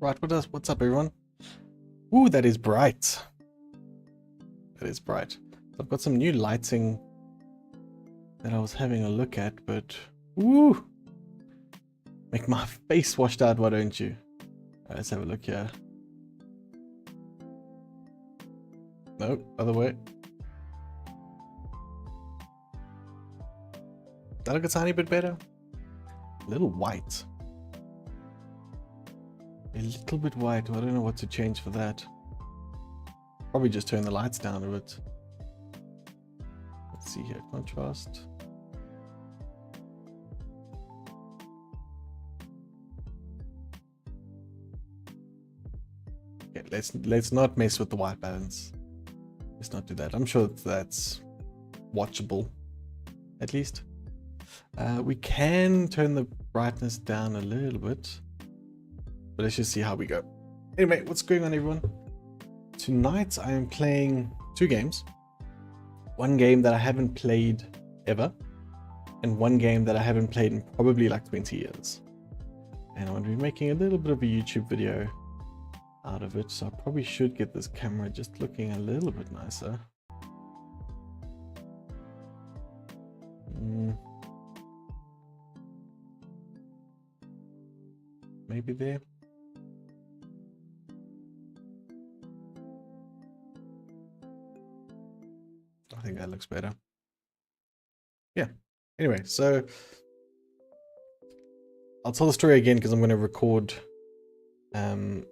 Right, what's up everyone? Ooh, that is bright. That is bright. So I've got some new lighting that I was having a look at, but ooh, make my face washed out, why don't you? Alright, let's have a look here. Nope, other way. That look a tiny bit better? A little white. A little bit white. I don't know what to change for that. Probably just turn the lights down a bit. Let's see here, contrast. Okay, let's not mess with the white balance. Let's not do that. I'm sure that's watchable, at least. We can turn the brightness down a little bit, but let's just see how we go. Anyway, what's going on everyone? Tonight I am playing two games. One game that I haven't played ever, and one game that I haven't played in probably like 20 years. And I'm going to be making a little bit of a YouTube video out of it, so I probably should get this camera just looking a little bit nicer. Maybe there. I think that looks better. Yeah. Anyway, so I'll tell the story again because I'm going to record the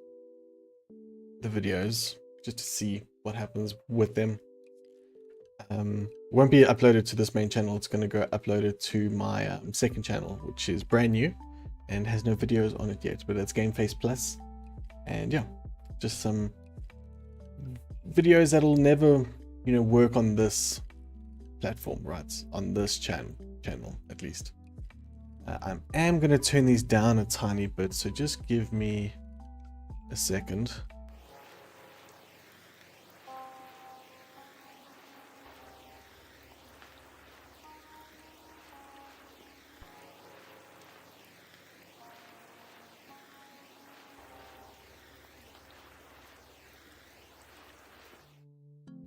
videos just to see what happens with them. Won't be uploaded to this main channel. It's going to go uploaded to my second channel, which is brand new and has no videos on it yet, but it's GameFaceZA. And yeah, just some videos that'll never, you know, work on this platform, right? On this channel at least. I am going to turn these down a tiny bit, so just give me a second.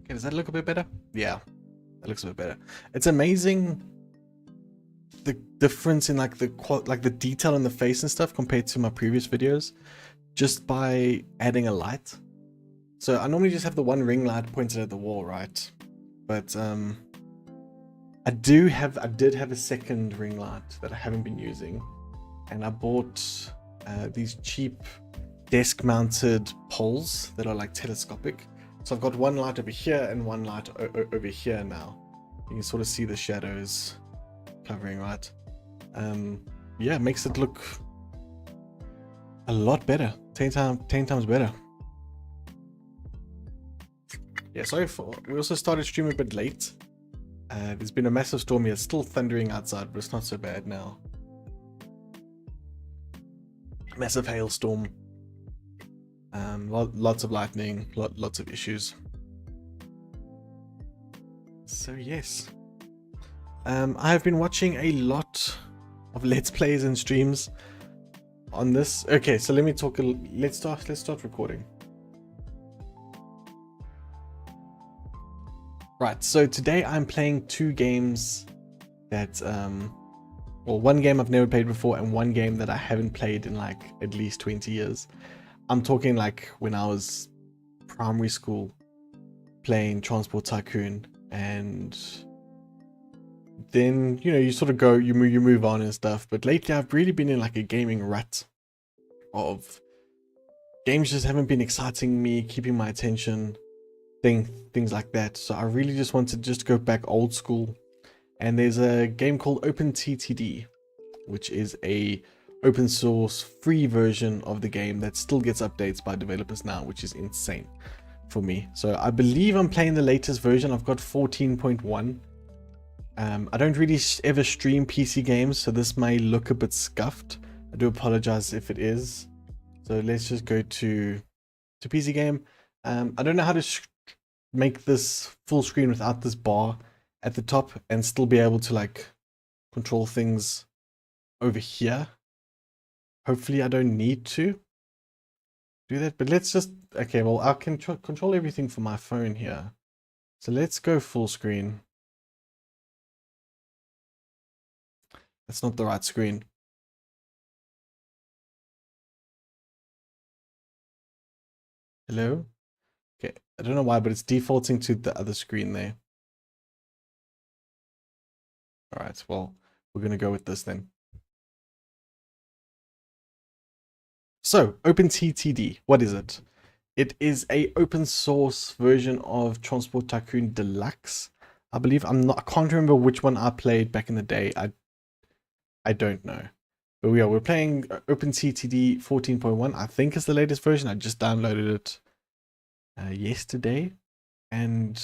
Okay, does that look a bit better? Yeah, that looks a bit better. It's amazing the difference in like the detail in the face and stuff compared to my previous videos, just by adding a light. So I normally just have the one ring light pointed at the wall, right? But I did have a second ring light that I haven't been using, and I bought these cheap desk mounted poles that are like telescopic. So I've got one light over here and one light over here now. You can sort of see the shadows covering, right? Yeah, it makes it look a lot better. 10 times better. Yeah, we also started streaming a bit late. There's been a massive storm here. It's still thundering outside, but it's not so bad now. Massive hailstorm. Lots of lightning, lots of issues. So yes, I have been watching a lot of Let's Plays and streams on this. Okay, so let me talk. Let's start recording. Right, so today I'm playing two games that, well, one game I've never played before and one game that I haven't played in like at least 20 years. I'm talking like when I was primary school playing Transport Tycoon, and then, you know, you sort of go, you move on and stuff. But lately I've really been in like a gaming rut of games just haven't been exciting me, keeping my attention, things like that. So I really just want to just go back old school. And there's a game called OpenTTD, which is a open source free version of the game that still gets updates by developers now, which is insane for me. So I believe I'm playing the latest version. I've got 14.1. I don't really ever stream PC games, so this may look a bit scuffed. I do apologize if it is. So let's just go to PC game. I don't know how to make this full screen without this bar at the top and still be able to like control things over here. Hopefully I don't need to. do that. But let's just, okay, well, I can control everything from my phone here. So let's go full screen. That's not the right screen. Hello? Okay, I don't know why, but it's defaulting to the other screen there. All right, well, we're going to go with this then. So, OpenTTD, what is it? It is a open source version of Transport Tycoon Deluxe. I believe I can't remember which one I played back in the day. I don't know. But we're playing OpenTTD 14.1. I think it's the latest version. I just downloaded it yesterday. And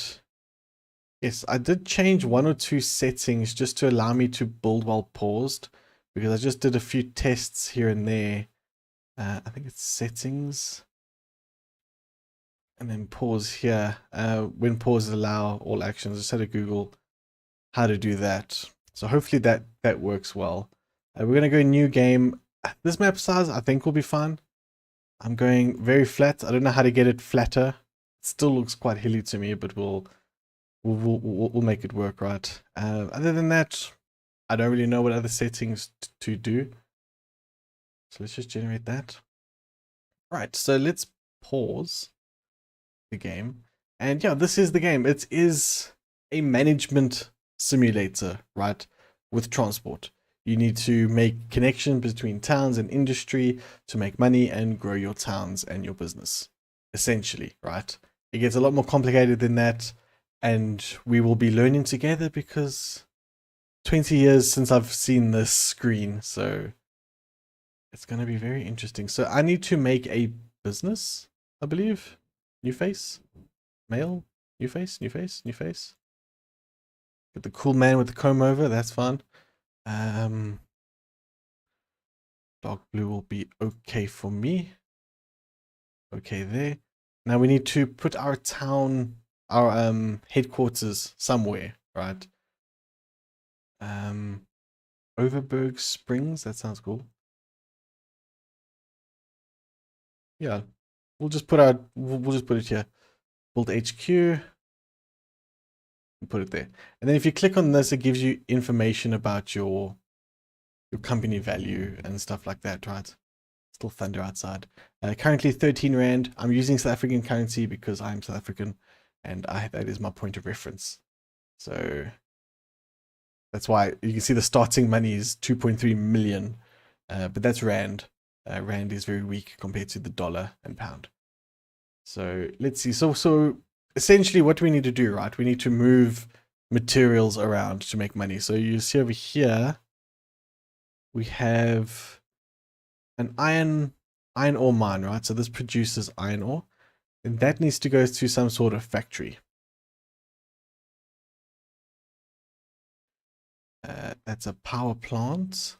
yes, I did change one or two settings just to allow me to build while paused, because I just did a few tests here and there. I think it's settings and then pause here. When pauses allow all actions. I just had to Google how to do that. So hopefully that works well. We're gonna go new game. This map size I think will be fine. I'm going very flat. I don't know how to get it flatter. It still looks quite hilly to me, but we'll make it work, right? Other than that, I don't really know what other settings to do. So let's just generate that. Right, so let's pause the game. And yeah, this is the game. It is a management simulator, right? With transport. You need to make connections between towns and industry to make money and grow your towns and your business, essentially, right? It gets a lot more complicated than that, and we will be learning together because 20 years since I've seen this screen, so it's going to be very interesting. So I need to make a business, I believe. New face, male, new face, new face, new face. Get the cool man with the comb over, that's fun. Dark blue will be okay for me. Okay there. Now we need to put our town, our headquarters somewhere, right? Overberg Springs, that sounds cool. Yeah, we'll just put we'll just put it here. Build HQ, and put it there. And then if you click on this, it gives you information about your company value and stuff like that, right? Still thunder outside. Currently 13 Rand. I'm using South African currency because I'm South African and that is my point of reference. So that's why you can see the starting money is 2.3 million, but that's Rand. Rand is very weak compared to the dollar and pound. So let's see. So essentially what we need to do, right? We need to move materials around to make money. So you see over here, we have an iron ore mine, right? So this produces iron ore, and that needs to go to some sort of factory. That's a power plant.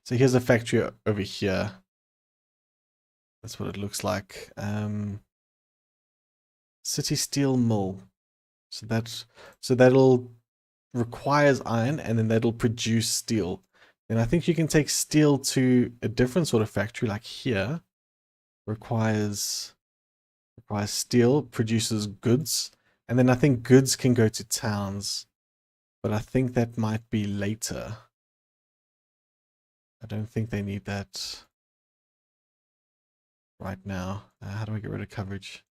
So here's a factory over here. That's what it looks like. City steel mill. So that'll requires iron, and then that'll produce steel. And I think you can take steel to a different sort of factory, like here. Requires steel, produces goods, and then I think goods can go to towns, but I think that might be later. I don't think they need that right now. How do I get rid of coverage?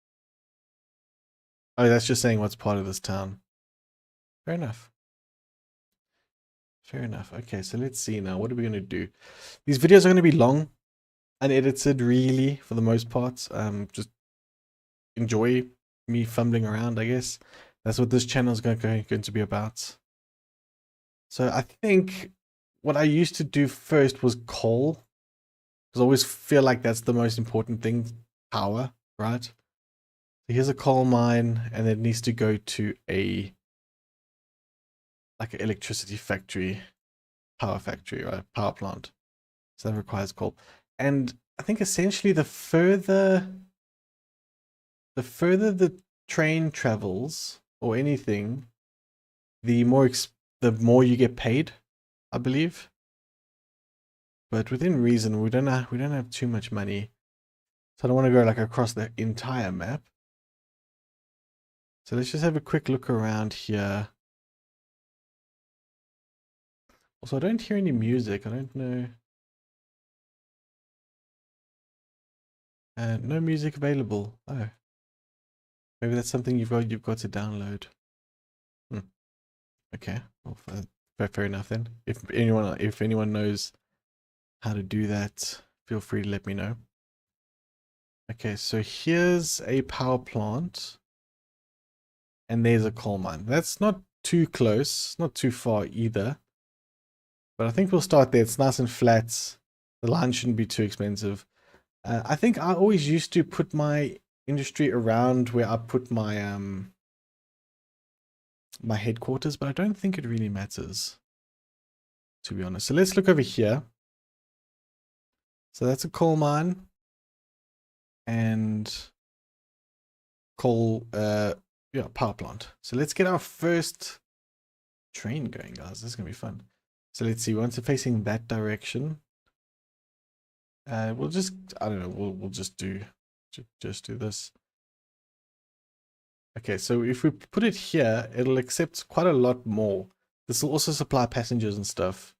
Oh, that's just saying what's part of this town. Fair enough. Fair enough. Okay, so let's see now. What are we going to do? These videos are going to be long, unedited, really, for the most part. Just enjoy me fumbling around, I guess. That's what this channel is going to be about. So I think what I used to do first was coal, because I always feel like that's the most important thing, power, right? So here's a coal mine, and it needs to go to like an electricity factory, power factory, right? Power plant. So that requires coal. And I think essentially the further the train travels or anything, the more you get paid, I believe. but within reason. We don't have too much money, so I don't want to go like across the entire map. So let's just have a quick look around here. Also, I don't hear any music. I don't know. No music available. Oh, maybe that's something you've got to download. Hmm. Okay. Well, fair enough then. If anyone knows how to do that, feel free to let me know. Okay, so here's a power plant, and there's a coal mine. That's not too close, not too far either. But I think we'll start there. It's nice and flat. The line shouldn't be too expensive. I think I always used to put my industry around where I put my my headquarters, but I don't think it really matters, to be honest. So let's look over here. So that's a coal mine and coal yeah, power plant. So let's get our first train going, guys. This is gonna be fun. So let's see, once it's facing that direction, we'll just, I don't know, we'll just do this. Okay, so if we put it here, it'll accept quite a lot more. This will also supply passengers and stuff.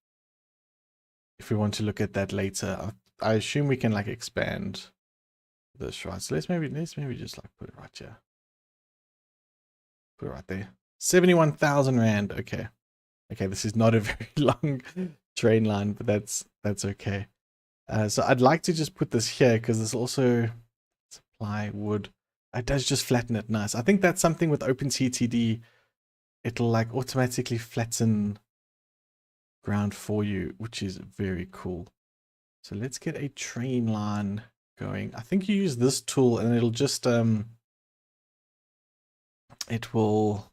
If we want to look at that later, I assume we can like expand this, right? So let's maybe just like put it right here. Put it right there. 71,000 Rand. Okay. Okay, this is not a very long train line, but that's okay. So I'd like to just put this here because there's also supply wood. It does just flatten it nice. I think that's something with OpenCTD. It'll like automatically flatten ground for you, which is very cool. So let's get a train line going. I think you use this tool and it'll just it will,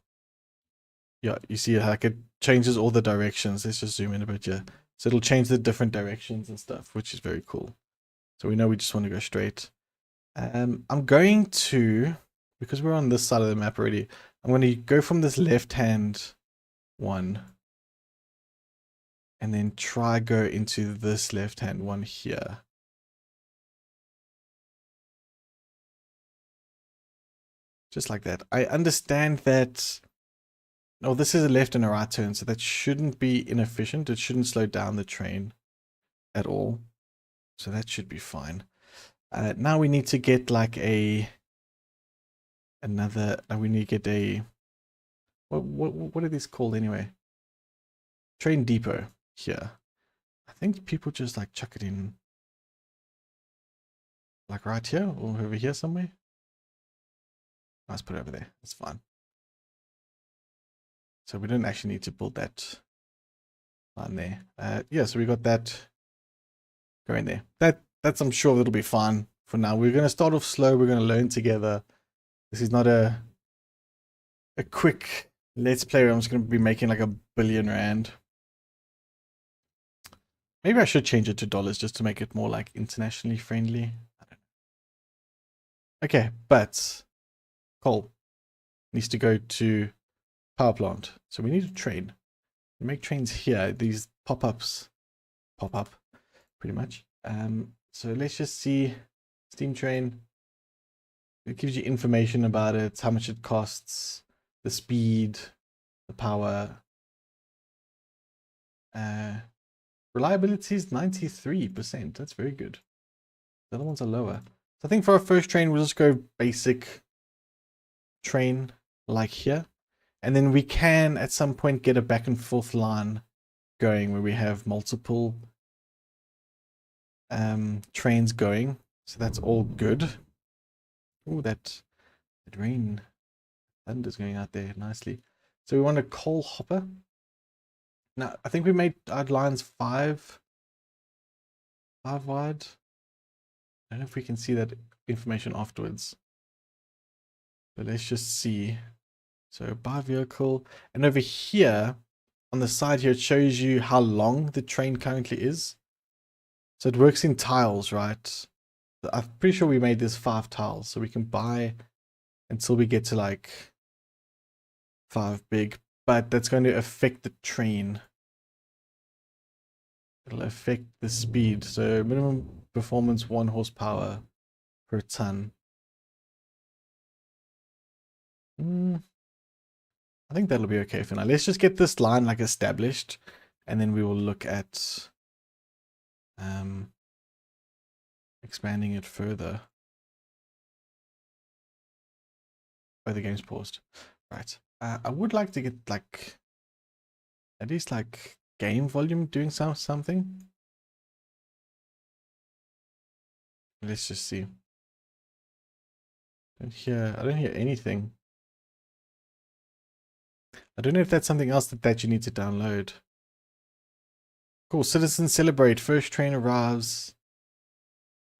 yeah, you see like it changes all the directions. Let's just zoom in a bit here. So it'll change the different directions and stuff, which is very cool. So we know we just want to go straight. I'm going to, because we're on this side of the map already, I'm going to go from this left hand one and then try go into this left hand one here. Just like that. I understand that, oh, this is a left and a right turn, so that shouldn't be inefficient. It shouldn't slow down the train at all. So that should be fine. Now we need to get like we need to get a, what are these called anyway? Train depot here. I think people just like chuck it in like right here or over here somewhere. Let's put it over there. That's fine. So we don't actually need to build that line there. Yeah, so we got that going there. That's I'm sure it'll be fine for now. We're gonna start off slow. We're gonna learn together. This is not a quick let's play where I'm just gonna be making like R1 billion. Maybe I should change it to dollars just to make it more like internationally friendly. I don't know. Okay, but coal needs to go to power plant. So we need a train. We make trains here. These pop-ups pop up pretty much. So let's just see steam train. It gives you information about it, how much it costs, the speed, the power. Reliability is 93%. That's very good. The other ones are lower. So I think for our first train, we'll just go basic train like here. And then we can at some point get a back and forth line going where we have multiple trains going. So that's all good. Oh, that rain thunder's going out there nicely. So we want a coal hopper. Now I think we made our lines five wide. I don't know if we can see that information afterwards. But let's just see. So by vehicle, and over here on the side here, it shows you how long the train currently is. So it works in tiles, right? I'm pretty sure we made this 5 tiles, so we can buy until we get to like 5 big, but that's going to affect the train. It'll affect the speed. So minimum performance 1 horsepower per ton. I think that'll be okay for now. Let's just get this line like established, and then we will look at expanding it further. Oh, the game's paused. Right. I would like to get like at least like game volume doing something. Let's just see. I don't hear anything. I don't know if that's something else that you need to download. Cool. Citizens celebrate. First train arrives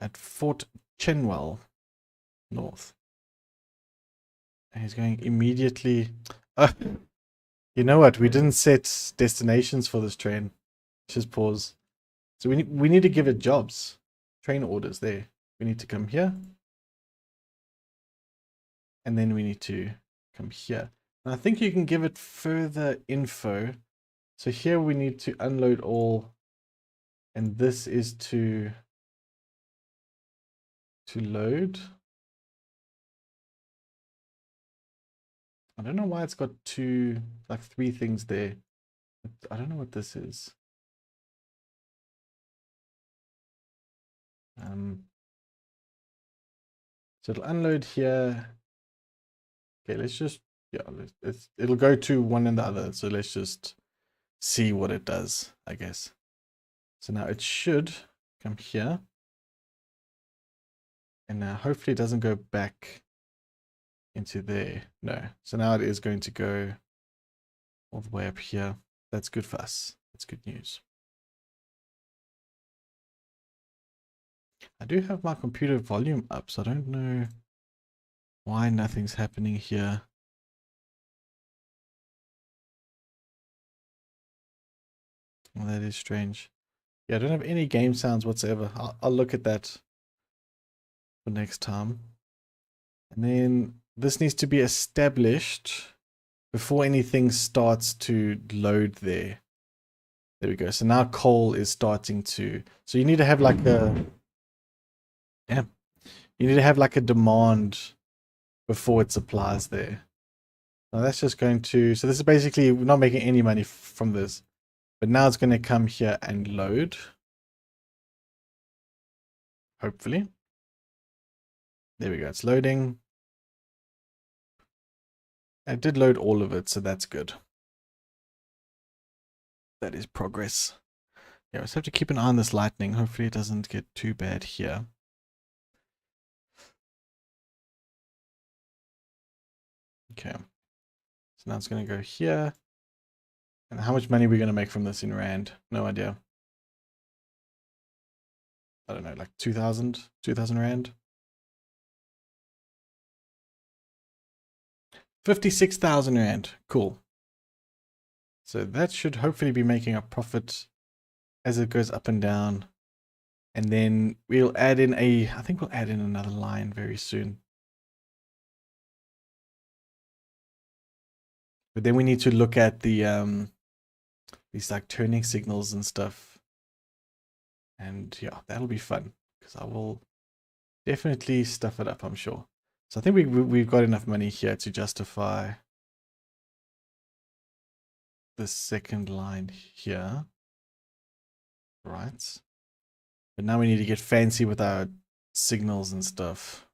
at Fort Chenwell North. And he's going immediately. You know what? We didn't set destinations for this train. Just pause. So we need to give it jobs. Train orders there. We need to come here. And then we need to come here. And I think you can give it further info. So here we need to unload all. And this is to load. I don't know why it's got like three things there. I don't know what this is. So it'll unload here. Okay, let's just, yeah, it'll go to one and the other. So let's just see what it does, I guess. So now it should come here. And now hopefully it doesn't go back into there. No. So now it is going to go all the way up here. That's good for us. That's good news. I do have my computer volume up, so I don't know why nothing's happening here. Well, that is strange. Yeah, I don't have any game sounds whatsoever. I'll look at that for next time. And then this needs to be established before anything starts to load there. There we go. So now coal is starting to, so you need to have like a, yeah, you need to have like a demand before it supplies there. Now that's just going to, so this is basically, we're not making any money from this, but now it's going to come here and load. Hopefully. There we go. It's loading. It did load all of it, so that's good. That is progress. Yeah, we just have to keep an eye on this lightning. Hopefully it doesn't get too bad here. Okay. So now it's going to go here. And how much money are we going to make from this in Rand? No idea. I don't know, like 2,000 Rand. 56,000 Rand. Cool. So that should hopefully be making a profit as it goes up and down. And then we'll add in I think we'll add in another line very soon. But then we need to look at the these like turning signals and stuff. And yeah, that'll be fun because I will definitely stuff it up, I'm sure. So I think we've got enough money here to justify the second line here. Right. But now we need to get fancy with our signals and stuff.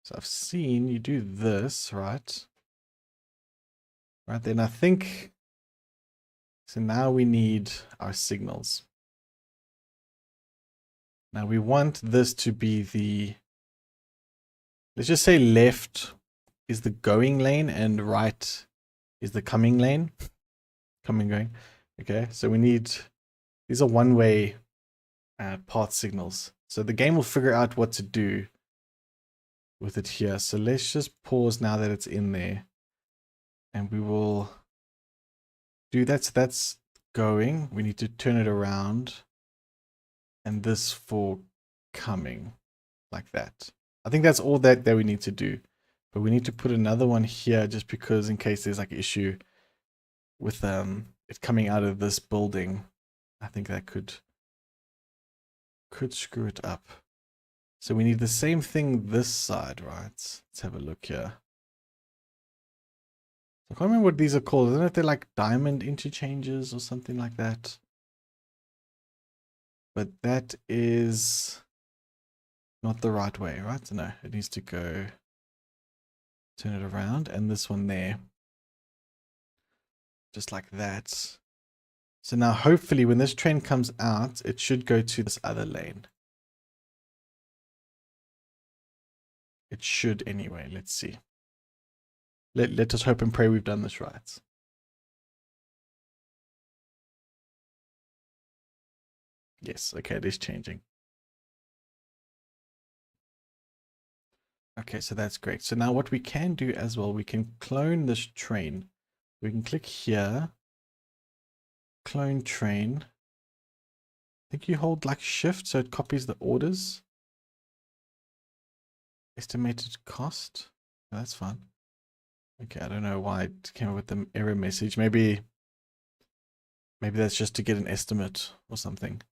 So I've seen you do this, right? Right, then I think, so now we need our signals. Now we want this to be the, let's just say left is the going lane and right is the coming lane. Coming, going. Okay, so we need, these are one-way path signals. So the game will figure out what to do with it here. So let's just pause now that it's in there. And we will do that. So that's going. We need to turn it around. And this for coming. Like that. I think that's all that we need to do. But we need to put another one here just because in case there's like an issue with it coming out of this building. I think that could screw it up. So we need the same thing this side, right? Let's have a look here. I can't remember what these are called. Isn't it they're like diamond interchanges or something like that? But that is not the right way, right? No, it needs to go, turn it around, and this one there. Just like that. So now hopefully when this train comes out, it should go to this other lane. It should anyway. Let's see. Let us hope and pray we've done this right. Yes, okay, it is changing. Okay, so that's great. So now what we can do as well, we can clone this train. We can click here, clone train. I think you hold like shift so it copies the orders. Estimated cost. Oh, that's fine. Okay, I don't know why it came up with the error message. Maybe that's just to get an estimate or something.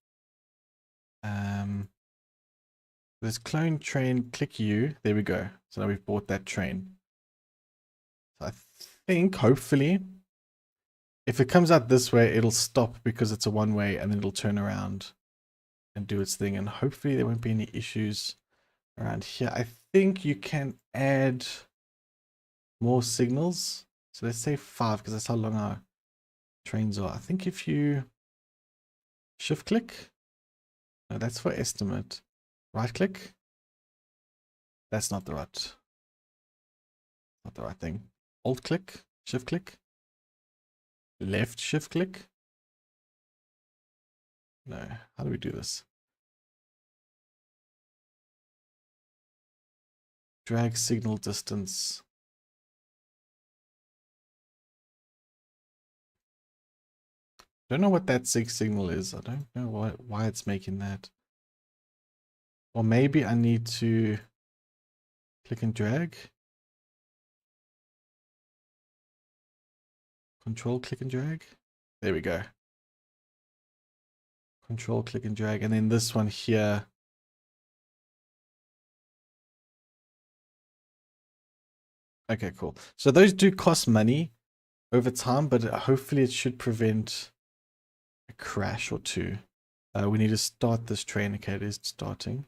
There's clone train, click U. There we go. So now we've bought that train. So I think, hopefully, if it comes out this way, it'll stop because it's a one-way and then it'll turn around and do its thing. And hopefully there won't be any issues around here. I think you can add more signals. So let's say 5 because that's how long our trains are. I think if you shift click, no, that's for estimate. Right click. That's not the right thing. Alt click, shift click, left shift click. No, how do we do this? Drag signal distance. Don't know what that signal is. I don't know why it's making that. Or maybe I need to click and drag. Control, click and drag. There we go. Control, click and drag. And then this one here. Okay, cool. So those do cost money over time, but hopefully it should prevent a crash or two. We need to start this train. Okay, it is starting.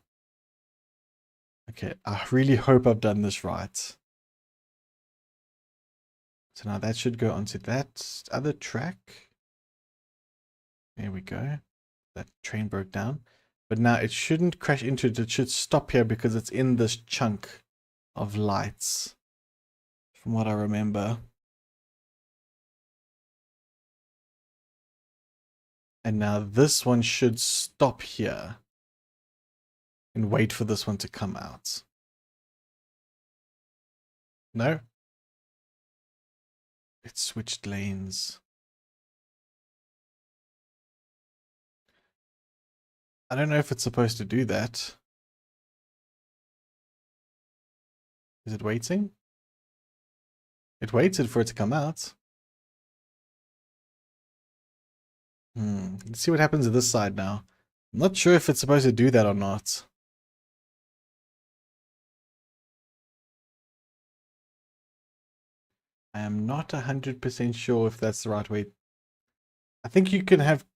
Okay, I really hope I've done this right. So now that should go onto that other track. There we go. That train broke down. But now it shouldn't crash into it. It should stop here because it's in this chunk of lights. From what I remember. And now this one should stop here. And wait for this one to come out. No? It switched lanes. I don't know if it's supposed to do that. Is it waiting? It waited for it to come out. Let's see what happens to this side now. I'm not sure if it's supposed to do that or not. I am not 100% sure if that's the right way. I think you can have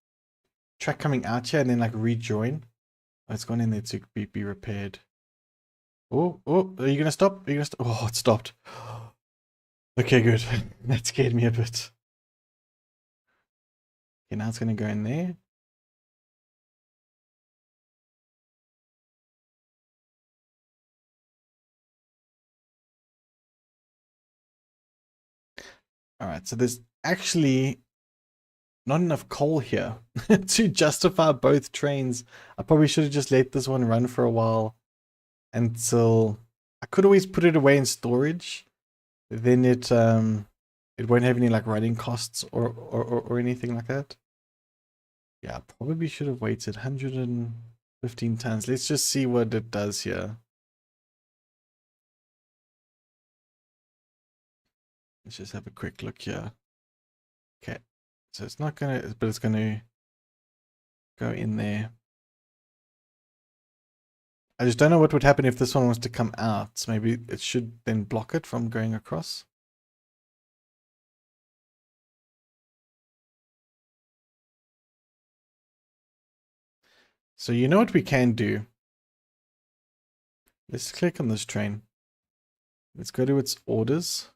track coming out here and then like rejoin. Oh, it's gone in there to be repaired. Oh, are you gonna stop? Are you gonna stop? Oh, it stopped. Okay, good. That scared me a bit. Okay, now it's gonna go in there. All right, so there's actually not enough coal here to justify both trains. I probably should have just let this one run for a while until I could always put it away in storage. Then it won't have any like running costs or anything like that. Yeah, probably should have waited 115 tons. Let's just see what it does here. Let's just have a quick look here. Okay, So it's not gonna, but it's gonna go in there. I just don't know what would happen if this one wants to come out. So maybe it should then block it from going across. So you know what we can do? Let's click on this train. Let's go to its orders.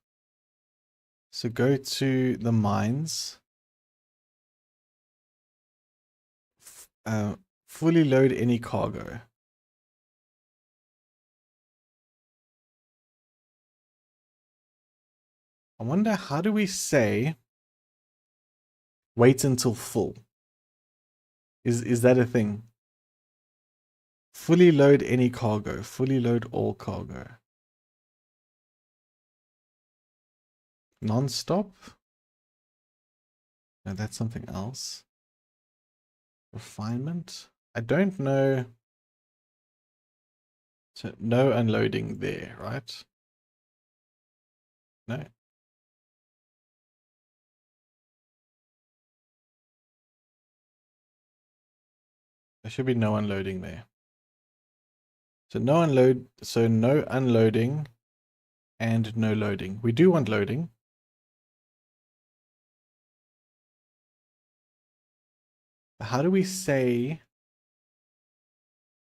So go to the mines. Fully load any cargo. I wonder, how do we say wait until full? Is that a thing? Fully load any cargo. Fully load all cargo. Non-stop? No, that's something else. Refinement? I don't know. So no unloading there, right? No. There should be no unloading there. So no unloading and no loading. We do want loading. How do we say,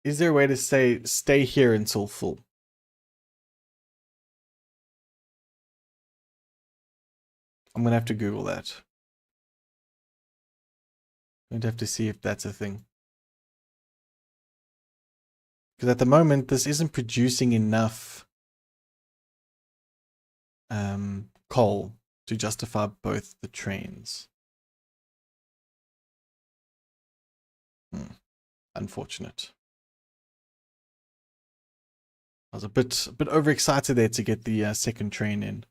is there a way to say stay here until full? I'm gonna have to Google that. I'm going to have to see if that's a thing. Because at the moment, this isn't producing enough coal to justify both the trains. Unfortunate. I was a bit overexcited there to get the second train in.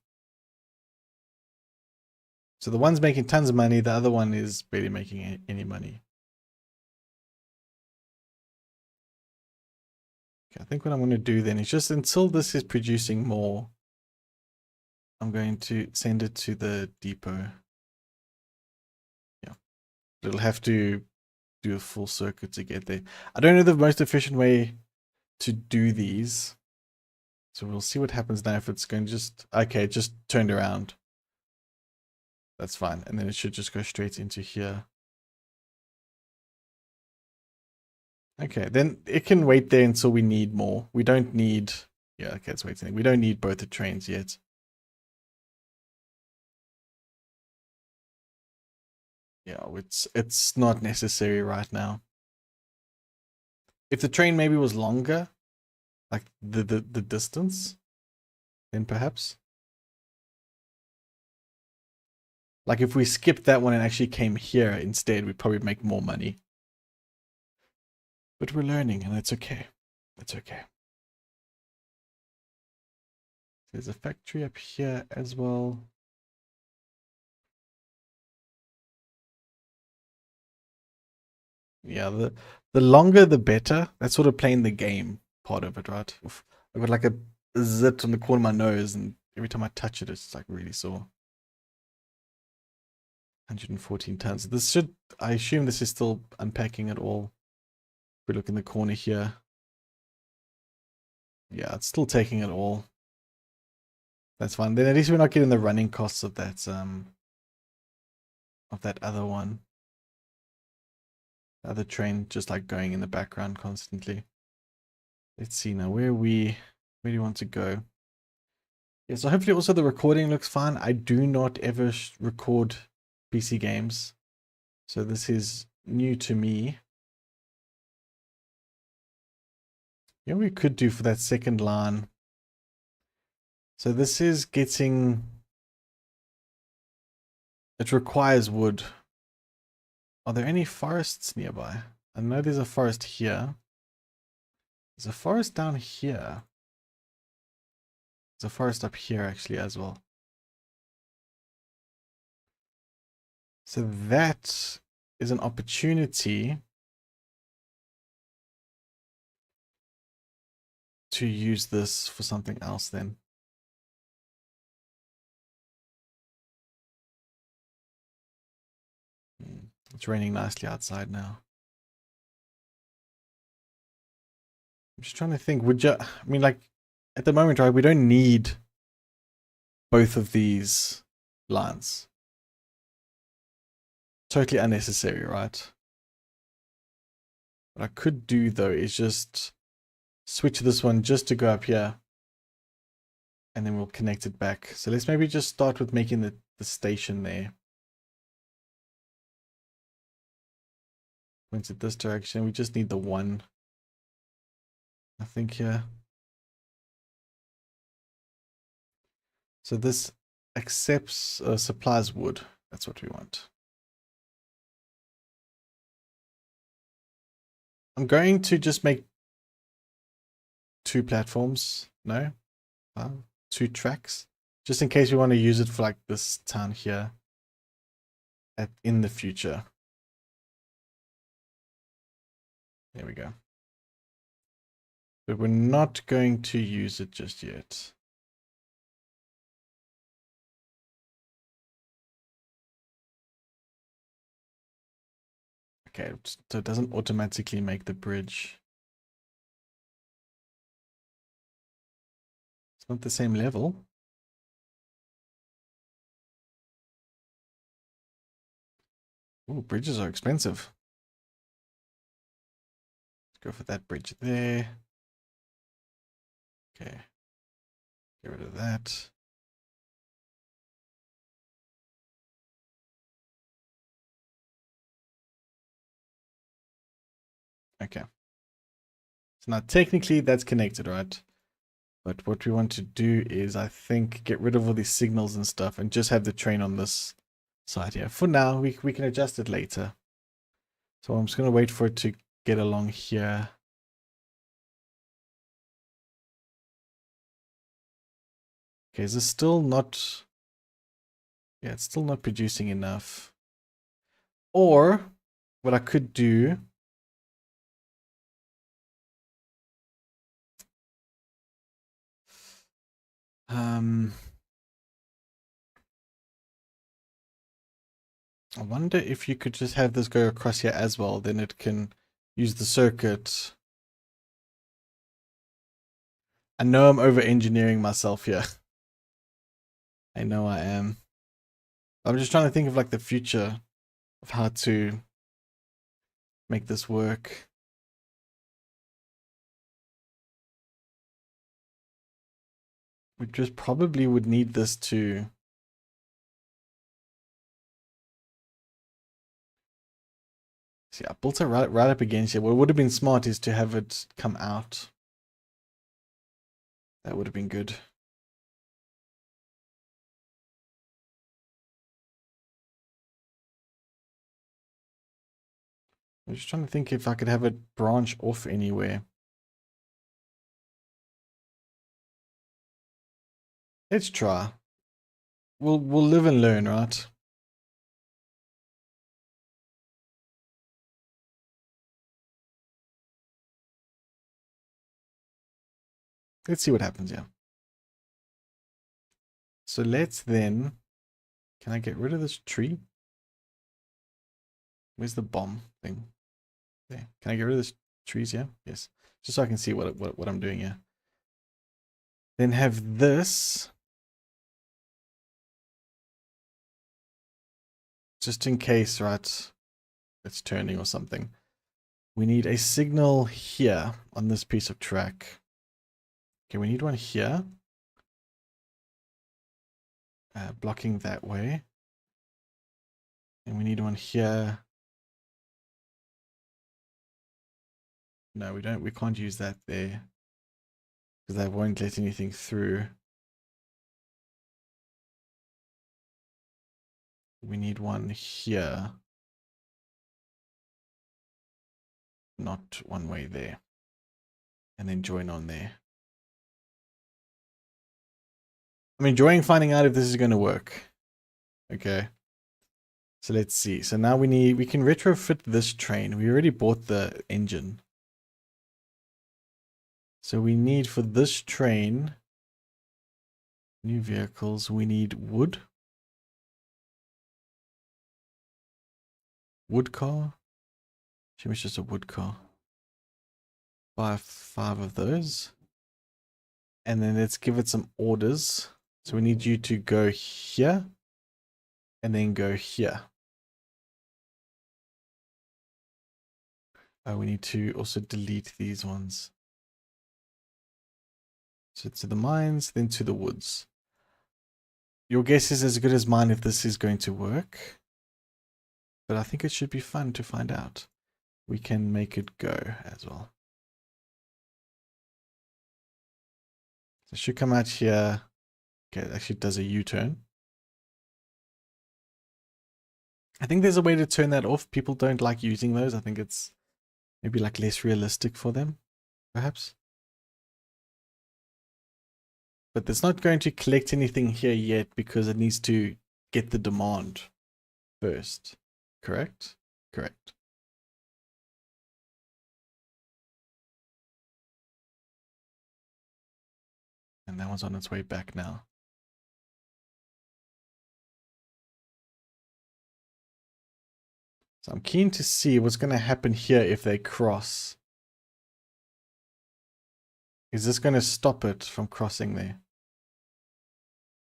So the one's making tons of money, the other one is barely making any money. Okay, I think what I'm going to do then is just until this is producing more, I'm going to send it to the depot. Yeah, it'll have to do a full circuit to get there. I don't know the most efficient way to do these. So we'll see what happens now if it's going to just, okay, just turned around. That's fine. And then it should just go straight into here. Okay, then it can wait there until we need more. We don't need, yeah, okay, it's waiting. We don't need both the trains yet. Yeah, it's not necessary right now. If the train maybe was longer, like the distance, then perhaps. Like if we skipped that one and actually came here instead, we'd probably make more money. But we're learning and it's okay. It's okay. There's a factory up here as well. Yeah, the longer the better. That's sort of playing the game part of it, right? Oof. I've got like a zit on the corner of my nose, and every time I touch it, it's like really sore. 114 tons. This should, I assume this is still unpacking it all. If we look in the corner here. Yeah, it's still taking it all. That's fine. Then at least we're not getting the running costs of that other one. The other train just like going in the background constantly. Let's see now, where do you want to go? Yeah, so hopefully also the recording looks fine. I do not ever record PC games. So this is new to me. Yeah, we could do for that second line. So this is getting, it requires wood. Are there any forests nearby? I know there's a forest here. There's a forest down here. There's a forest up here actually as well. So that is an opportunity to use this for something else then. It's raining nicely outside now. I'm just trying to think, I mean, like, at the moment, right, we don't need both of these lines. Totally unnecessary, right? What I could do, though, is just switch this one just to go up here. And then we'll connect it back. So let's maybe just start with making the station there. Points it this direction. We just need the one, I think, here. So this accepts supplies wood. That's what we want. I'm going to just make 2 platforms. No, 2 tracks, just in case we want to use it for like this town here in the future. There we go. But we're not going to use it just yet. Okay, so it doesn't automatically make the bridge. It's not the same level. Ooh, bridges are expensive. Let's go for that bridge there. Okay. Get rid of that. Okay. So now technically that's connected, right? But what we want to do is, I think, get rid of all these signals and stuff and just have the train on this side here. For now, we can adjust it later. So I'm just going to wait for it to get along here. Okay, is this still not... Yeah, it's still not producing enough. Or what I could do... I wonder if you could just have this go across here as well. Then it can use the circuit. I know I'm over-engineering myself here. I know I am. I'm just trying to think of like the future of how to make this work. We just probably would need this to... See, I built it right up against here. What would have been smart is to have it come out. That would have been good. I'm just trying to think if I could have it branch off anywhere. Let's try. We'll live and learn, right? Let's see what happens here. So let's then... Can I get rid of this tree? Where's the bomb thing? There. Can I get rid of this trees here? Yes. Just so I can see what I'm doing here. Then have this. Just in case, right? It's turning or something. We need a signal here on this piece of track. Okay, we need one here. Blocking that way. And we need one here. No, we don't. We can't use that there. Because that won't let anything through. We need one here. Not one way there. And then join on there. I'm enjoying finding out if this is going to work. Okay. So let's see. So now we can retrofit this train. We already bought the engine. So we need for this train, new vehicles, we need wood. wood car. Assume it's just a wood car. Buy 5 of those. And then let's give it some orders. So we need you to go here. And then go here. We need to also delete these ones. So to the mines, then to the woods. Your guess is as good as mine if this is going to work. But I think it should be fun to find out. We can make it go as well. So it should come out here. Okay, it actually does a U-turn. I think there's a way to turn that off. People don't like using those. I think it's maybe like less realistic for them, perhaps. But it's not going to collect anything here yet because it needs to get the demand first. Correct? Correct. And that one's on its way back now. So I'm keen to see what's going to happen here if they cross. Is this going to stop it from crossing there?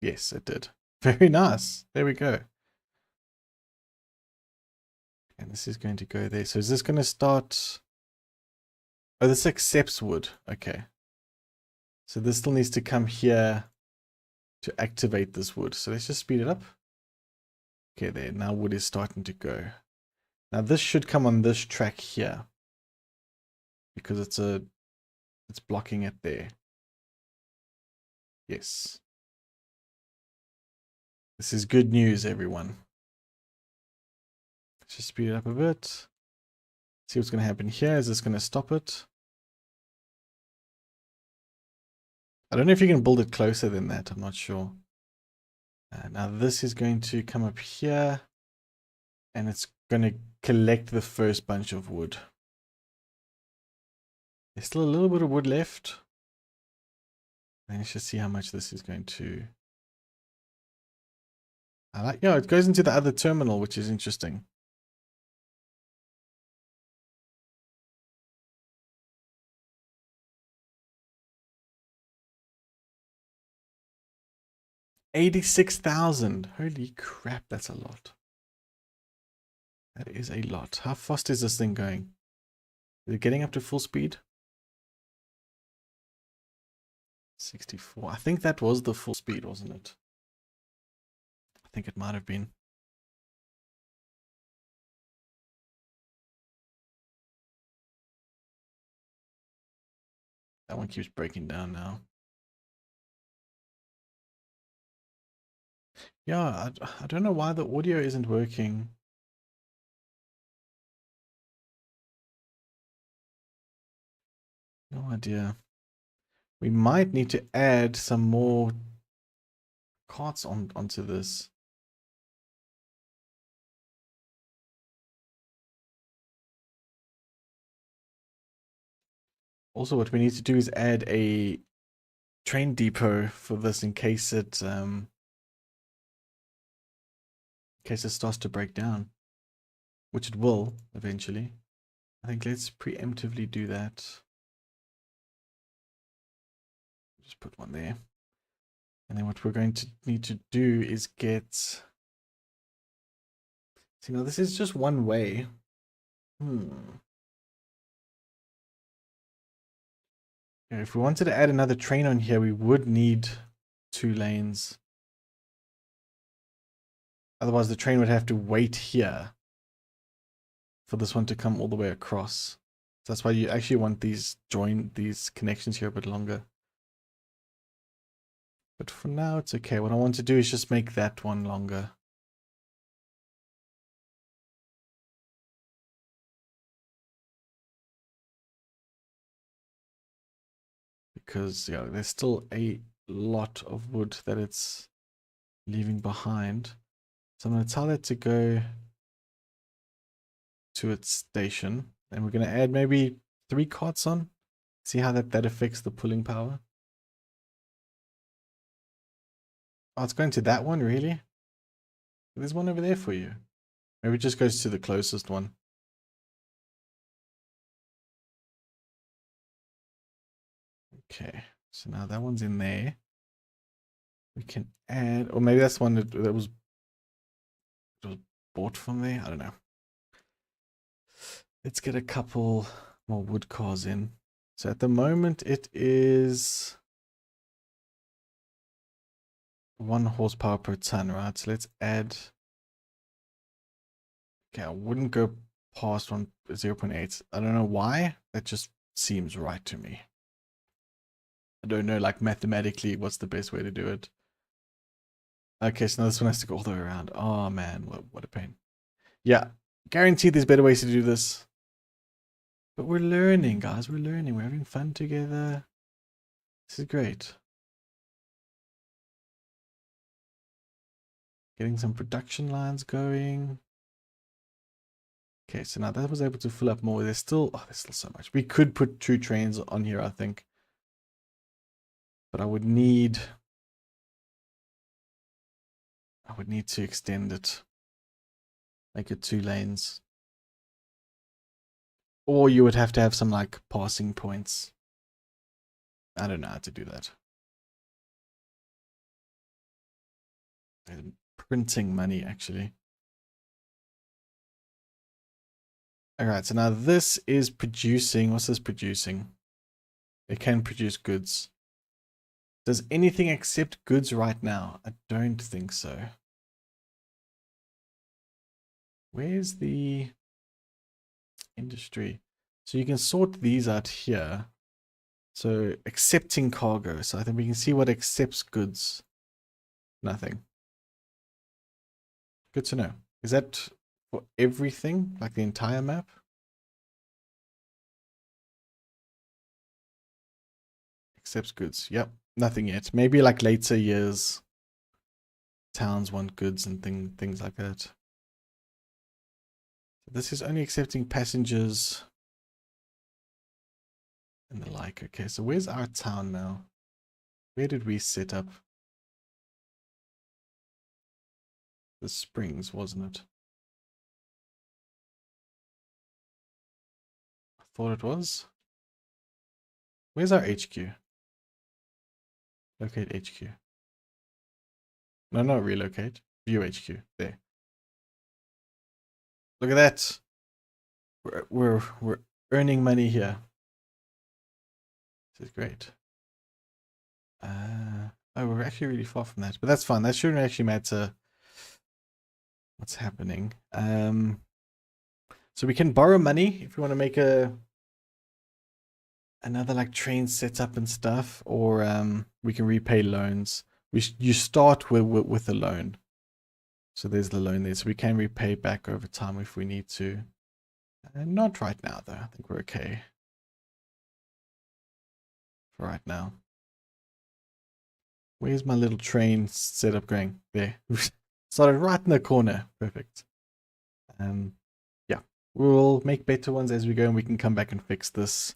Yes, it did. Very nice. There we go. And this is going to go there. So is this going to start? Oh, this accepts wood. Okay. So this still needs to come here to activate this wood. So let's just speed it up. Okay, there. Now wood is starting to go. Now this should come on this track here. Because it's blocking it there. Yes. This is good news, everyone. Let's just speed it up a bit. See what's going to happen here. Is this going to stop it? I don't know if you can build it closer than that. I'm not sure. Now this is going to come up here. And it's going to collect the first bunch of wood. There's still a little bit of wood left. And let's just see how much this is going to... yeah, it goes into the other terminal, which is interesting. $86,000. Holy crap, that's a lot. That is a lot. How fast is this thing going? Is it getting up to full speed? 64. I think that was the full speed, wasn't it? I think it might have been. That one keeps breaking down now. Yeah, I don't know why the audio isn't working. No idea. We might need to add some more carts onto this. Also, what we need to do is add a train depot for this in case it starts to break down, which it will eventually. I think let's preemptively do that. Just put one there. And then what we're going to need to do is get... See, now this is just one way. If we wanted to add another train on here, we would need 2 lanes. Otherwise, the train would have to wait here for this one to come all the way across. So that's why you actually want these connections here a bit longer. But for now, it's okay. What I want to do is just make that one longer. Because yeah, there's still a lot of wood that it's leaving behind. So I'm going to tell it to go to its station. And we're going to add maybe 3 carts on. See how that affects the pulling power. Oh, it's going to that one, really? There's one over there for you. Maybe it just goes to the closest one. Okay, so now that one's in there. We can add, or maybe that's one that was bought from there. I don't know. Let's get a couple more wood cars in. So at the moment it is 1 horsepower per ton, right? So let's add. Okay, I wouldn't go past 0.8. I don't know why. That just seems right to me. I don't know, like mathematically, what's the best way to do it. Okay, so now this one has to go all the way around. Oh man, what a pain. Yeah, guaranteed there's better ways to do this. But we're learning, guys. We're learning. We're having fun together. This is great. Getting some production lines going. Okay, so now that was able to fill up more. There's still so much. We could put 2 trains on here, I think. But I would need to extend it. Make it 2 lanes. Or you would have to have some like passing points. I don't know how to do that. I'm printing money actually. Alright, so now this is producing. What's this producing? It can produce goods. Does anything accept goods right now? I don't think so. Where's the industry? So you can sort these out here. So accepting cargo. So I think we can see what accepts goods. Nothing. Good to know. Is that for everything? Like the entire map? Accepts goods. Yep. Nothing yet. Maybe like later years. Towns want goods and things like that. This is only accepting passengers and the like. Okay, so where's our town now? Where did we set up? The Springs, wasn't it? I thought it was. Where's our HQ? Locate HQ. No, not relocate. View HQ. There. Look at that. We're earning money here. This is great. Oh, we're actually really far from that, but that's fine. That shouldn't actually matter what's happening. So we can borrow money if we want to make another like train setup and stuff, or we can repay loans. You start with a loan. So there's the loan there. So we can repay back over time if we need to. Not right now though. I think we're okay for right now. Where's my little train setup going? There. Started right in the corner. Perfect. Yeah. We'll make better ones as we go and we can come back and fix this.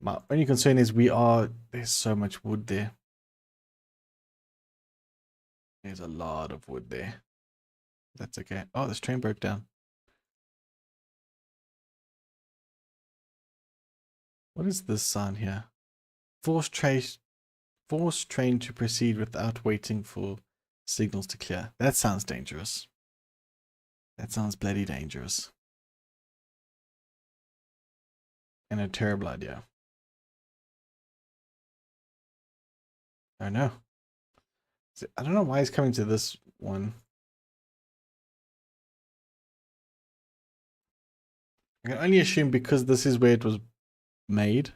My only concern is there's so much wood there. There's a lot of wood there. That's okay. Oh, this train broke down. What is this sign here? Force train to proceed without waiting for signals to clear. That sounds dangerous. That sounds bloody dangerous. And a terrible idea. I don't know. I don't know why he's coming to this one. I can only assume because this is where it was made.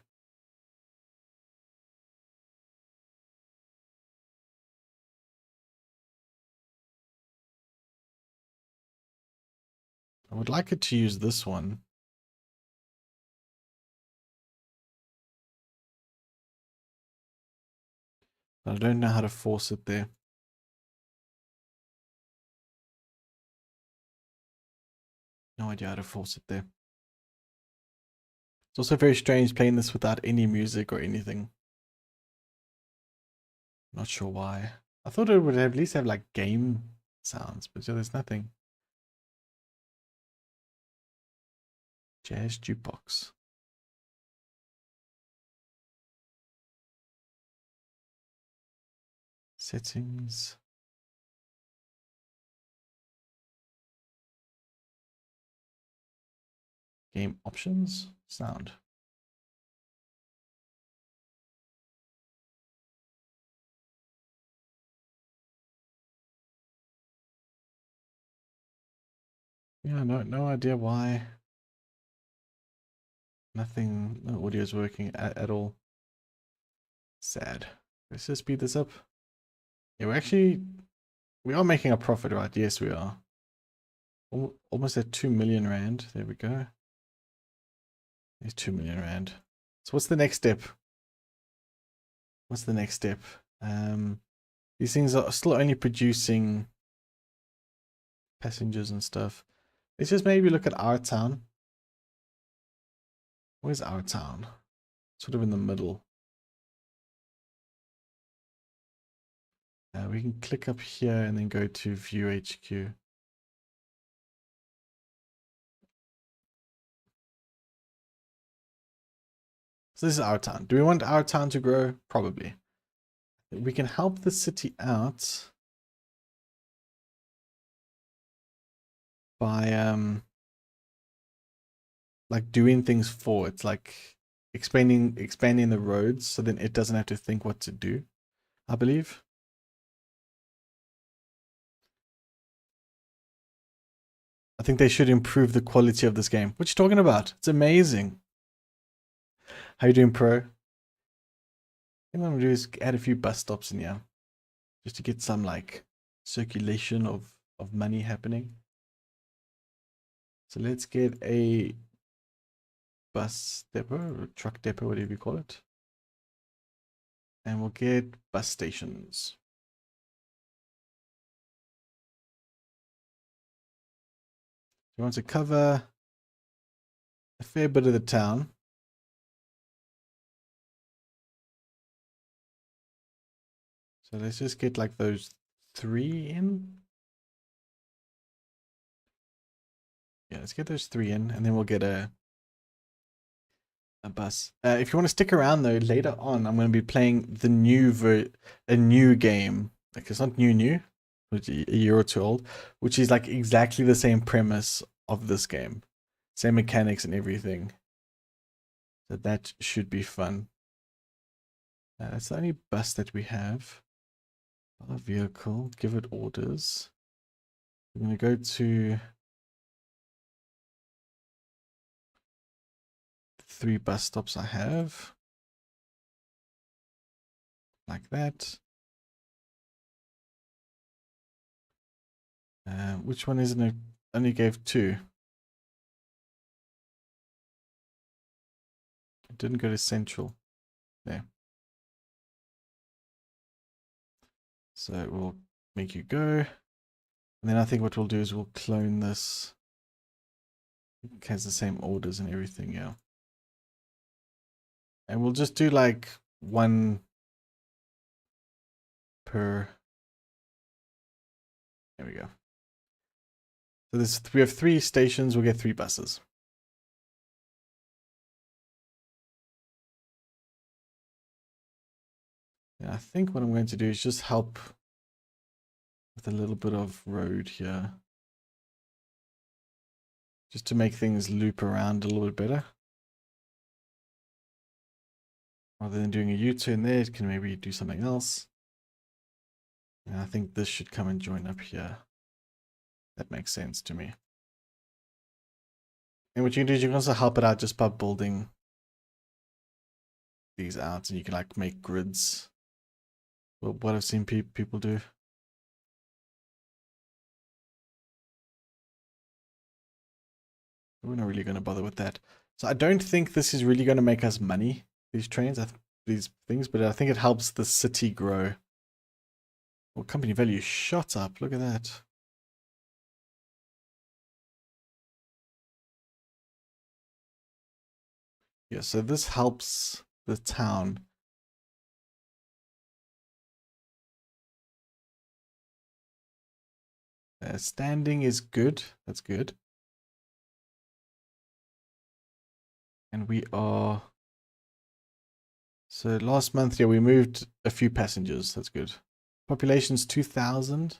I would like it to use this one. But I don't know how to force it there. No idea how to force it there. It's also very strange playing this without any music or anything. Not sure why. I thought it would at least have like game sounds, but yeah, there's nothing. Jazz jukebox. Settings. Game options. Sound. Yeah, no idea why. Nothing, no audio is working at all. Sad. Let's just speed this up. Yeah, we are making a profit, right? Yes, we are. Almost at 2 million rand. There we go. There's 2 million rand. So what's the next step? What's the next step? These things are still only producing passengers and stuff. Let's just maybe look at our town. Where's our town? Sort of in the middle. We can click up here and then go to View HQ. So this is our town. Do we want our town to grow? Probably. We can help the city out by like doing things for it, like expanding the roads so then it doesn't have to think what to do, I believe. I think they should improve the quality of this game. What you talking about? It's amazing. How you doing, pro? What I'm gonna do is add a few bus stops in here, just to get some like circulation of money happening. So let's get a bus depot, or truck depot, whatever you call it. And we'll get bus stations. We want to cover a fair bit of the town. So let's just get like those 3 in. Yeah, let's get those 3 in, and then we'll get a bus. If you want to stick around though, later on I'm going to be playing the a new game. Like it's not new, which is a year or two old, which is like exactly the same premise of this game, same mechanics and everything. So that should be fun. That's the only bus that we have. Our vehicle, give it orders. We're going to go to 3 bus stops I have. Like that. Which one isn't it? Only gave 2. It didn't go to central. There. So we'll make you go. And then I think what we'll do is we'll clone this. It has the same orders and everything, yeah. And we'll just do like 1 per. There we go. So we have 3 stations, we'll get 3 buses. And I think what I'm going to do is just help with a little bit of road here. Just to make things loop around a little bit better. Rather than doing a U-turn there, it can maybe do something else. And I think this should come and join up here. That makes sense to me. And what you can do is you can also help it out just by building these out, and you can like make grids. What I've seen people do. We're not really going to bother with that. So I don't think this is really going to make us money, these trains, these things, but I think it helps the city grow. Well, company value shot up. Look at that. Yeah, so this helps the town. Standing is good. That's good. And we are... So last month, yeah, we moved a few passengers. That's good. Population's 2,000.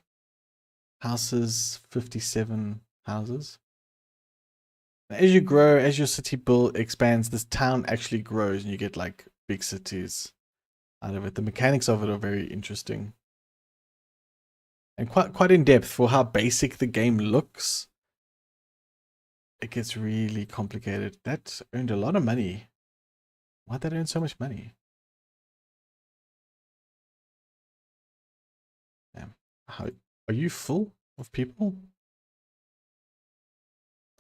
Houses, 57 houses. As you grow, as your city build expands, this town actually grows and you get like big cities out of it. The mechanics of it are very interesting. And quite in depth for how basic the game looks. It gets really complicated. That earned a lot of money. Why'd that earn so much money? Damn. How are you full of people?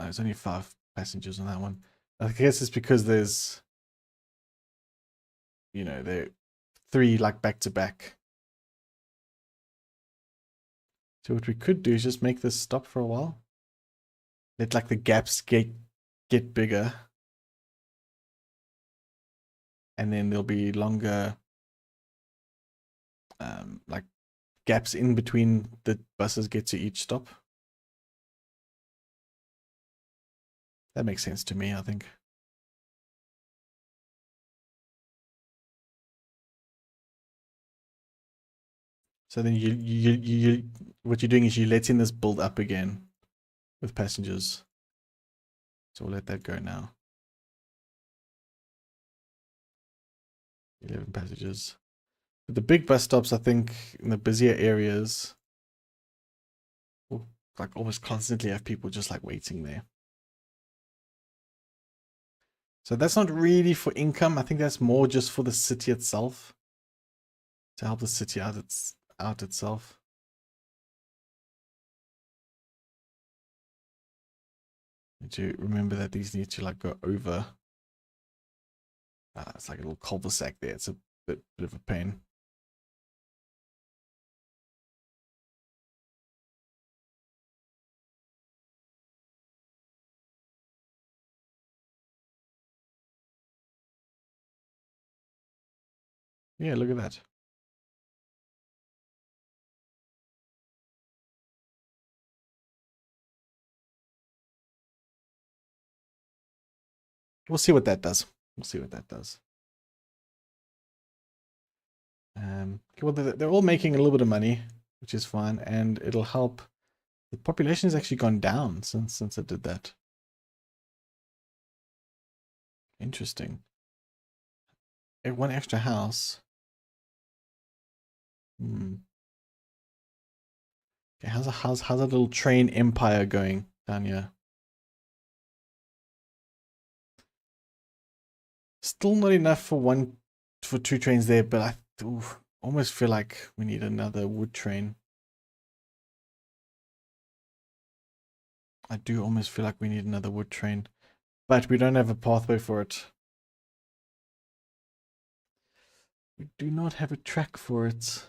Oh, there's only 5 passengers on that one. I guess it's because there's, you know, there 3 like back to back. So what we could do is just make this stop for a while. Let like the gaps get bigger. And then there'll be longer like gaps in between the buses get to each stop. That makes sense to me, I think. So then you what you're doing is you're letting this build up again with passengers. So we'll let that go now. 11 passengers. But the big bus stops, I think, in the busier areas, will like almost constantly have people just like waiting there. So that's not really for income. I think that's more just for the city itself, to help the city out itself. Need to remember that these need to like go over. It's like a little cul-de-sac there. It's a bit of a pain. Yeah, look at that. We'll see what that does. We'll see what that does. Well, they're all making a little bit of money, which is fine, and it'll help. The population has actually gone down since I did that. Interesting. One extra house. Hmm. Okay, how's that little train empire going down here? Still not enough for 2 trains there, but I almost feel like we need another wood train. I do almost feel like we need another wood train, but we don't have a pathway for it. We do not have a track for it.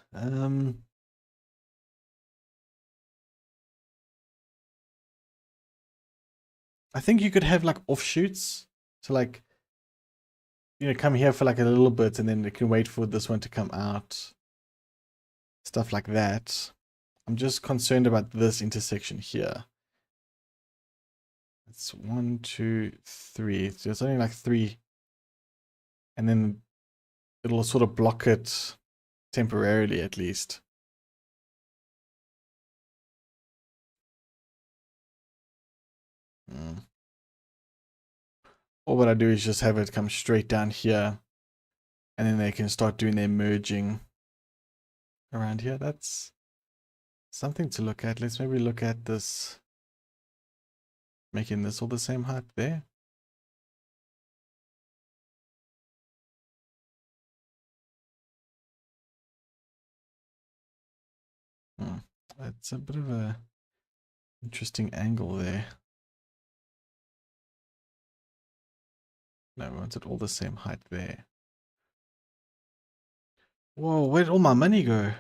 I think you could have like offshoots to like, you know, come here for like a little bit and then it can wait for this one to come out. Stuff like that. I'm just concerned about this intersection here. It's 1, 2, 3. So it's only like 3. And then it'll sort of block it temporarily at least. Or what I do is just have it come straight down here. And then they can start doing their merging around here. That's something to look at. Let's maybe look at this. Making this all the same height there. That's a bit of a interesting angle there. No, we want it all the same height there. Whoa, where'd all my money go?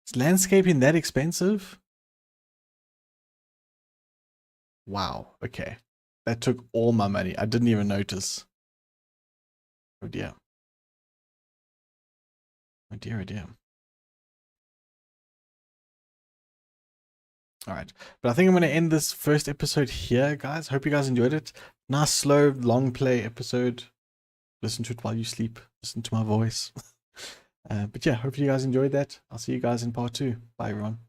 Is landscaping that expensive? Wow, okay. That took all my money. I didn't even notice. Oh dear. Oh dear, oh dear. Alright, but I think I'm going to end this first episode here, guys. Hope you guys enjoyed it. Nice, slow, long play episode. Listen to it while you sleep. Listen to my voice. But yeah, hope you guys enjoyed that. I'll see you guys in part 2. Bye, everyone.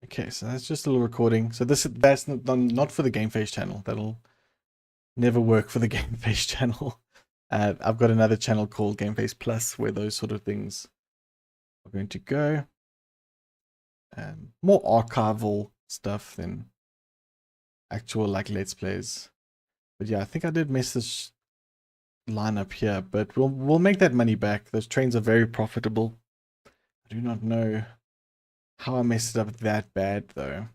Okay, so that's just a little recording. So that's not for the GameFace channel. That'll never work for the GameFace channel. I've got another channel called GameFace Plus where those sort of things are going to go. More archival stuff than actual like let's plays. But yeah, I think I did mess this line up here, but we'll make that money back. Those trains are very profitable. I do not know how I messed it up that bad though.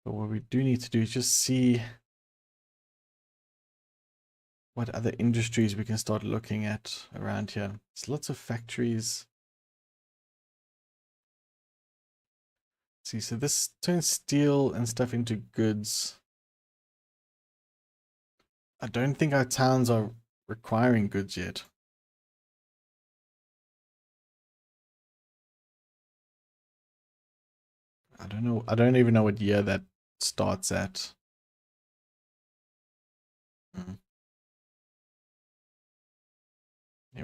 But what we do need to do is just see what other industries we can start looking at around here. There's lots of factories. See, so this turns steel and stuff into goods. I don't think our towns are requiring goods yet. I don't know. I don't even know what year that starts at. Yeah,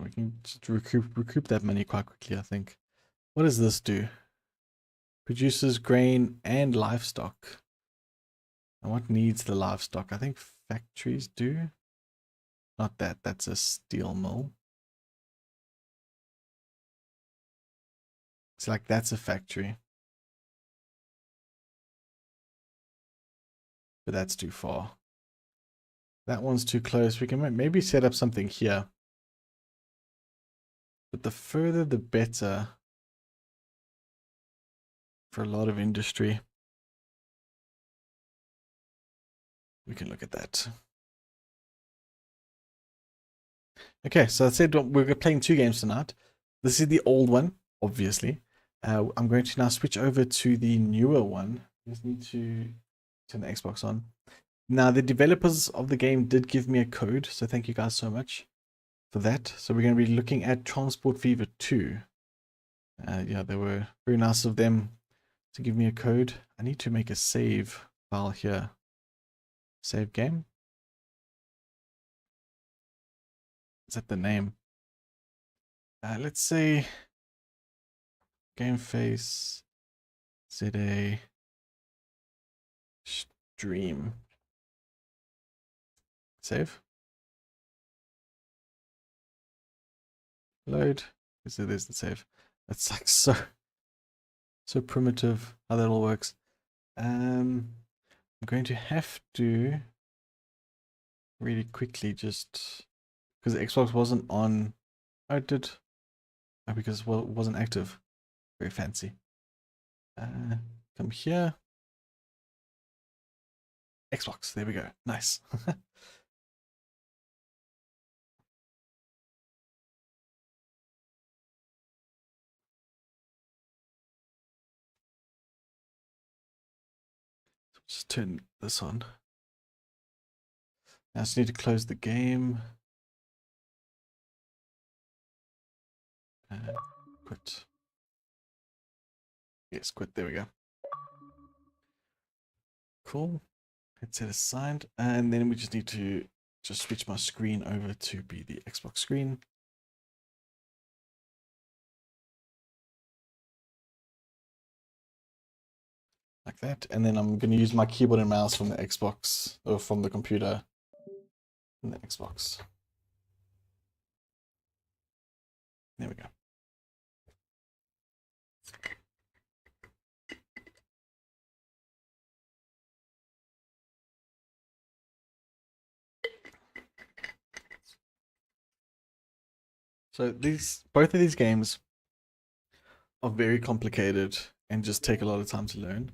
we can just recoup that money quite quickly, I think. What does this do? Produces grain and livestock. And what needs the livestock? I think factories do. Not that, that's a steel mill. It's like that's a factory. But that's too far. That one's too close. We can maybe set up something here. But the further the better for a lot of industry. We can look at that. Okay, so I said we're playing 2 games tonight. This is the old one, obviously. I'm going to now switch over to the newer one. Just need to turn the Xbox on. Now, the developers of the game did give me a code, so thank you guys so much for that. So we're going to be looking at Transport Fever 2. Yeah, they were very nice of them to give me a code. I need to make a save file here. Save game. Is that the name? Let's say GameFaceZA stream. Save. Load. So there's the save. That's like so primitive how that all works. I'm going to have to really quickly just because the Xbox wasn't on. Oh, it did. Oh, because well, it wasn't active. Very fancy. Come here. Xbox. There we go. Nice. Just turn this on. I just need to close the game. Quit. Yes, quit. There we go. Cool. Headset assigned. And then we just need to just switch my screen over to be the Xbox screen. Like that. And then I'm going to use my keyboard and mouse from the Xbox or from the computer in the Xbox. There we go. So both of these games are very complicated and just take a lot of time to learn.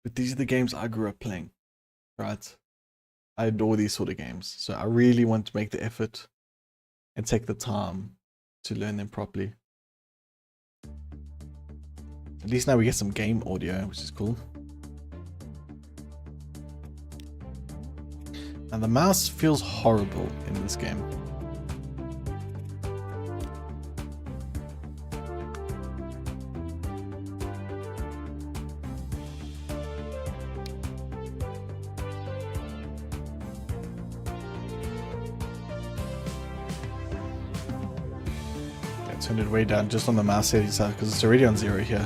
But these are the games I grew up playing, right? I adore these sort of games. So I really want to make the effort and take the time to learn them properly. At least now we get some game audio, which is cool. And the mouse feels horrible in this game. Turn it way down just on the mouse settings side because it's already on 0 here.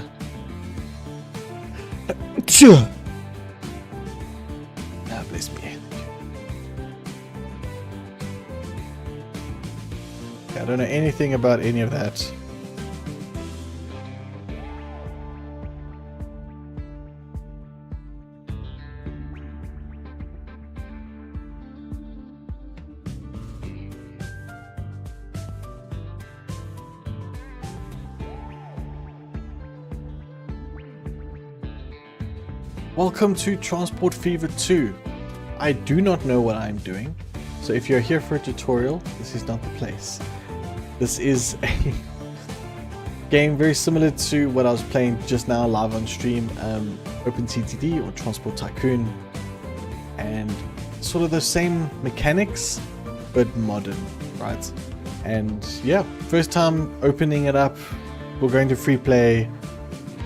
Ah, bless me. Okay, I don't know anything about any of that. Welcome to Transport Fever 2. I do not know what I'm doing, so if you're here for a tutorial, this is not the place. This is a game very similar to what I was playing just now live on stream, OpenTTD or Transport Tycoon, and sort of the same mechanics, but modern, right? And yeah, first time opening it up, we're going to free play,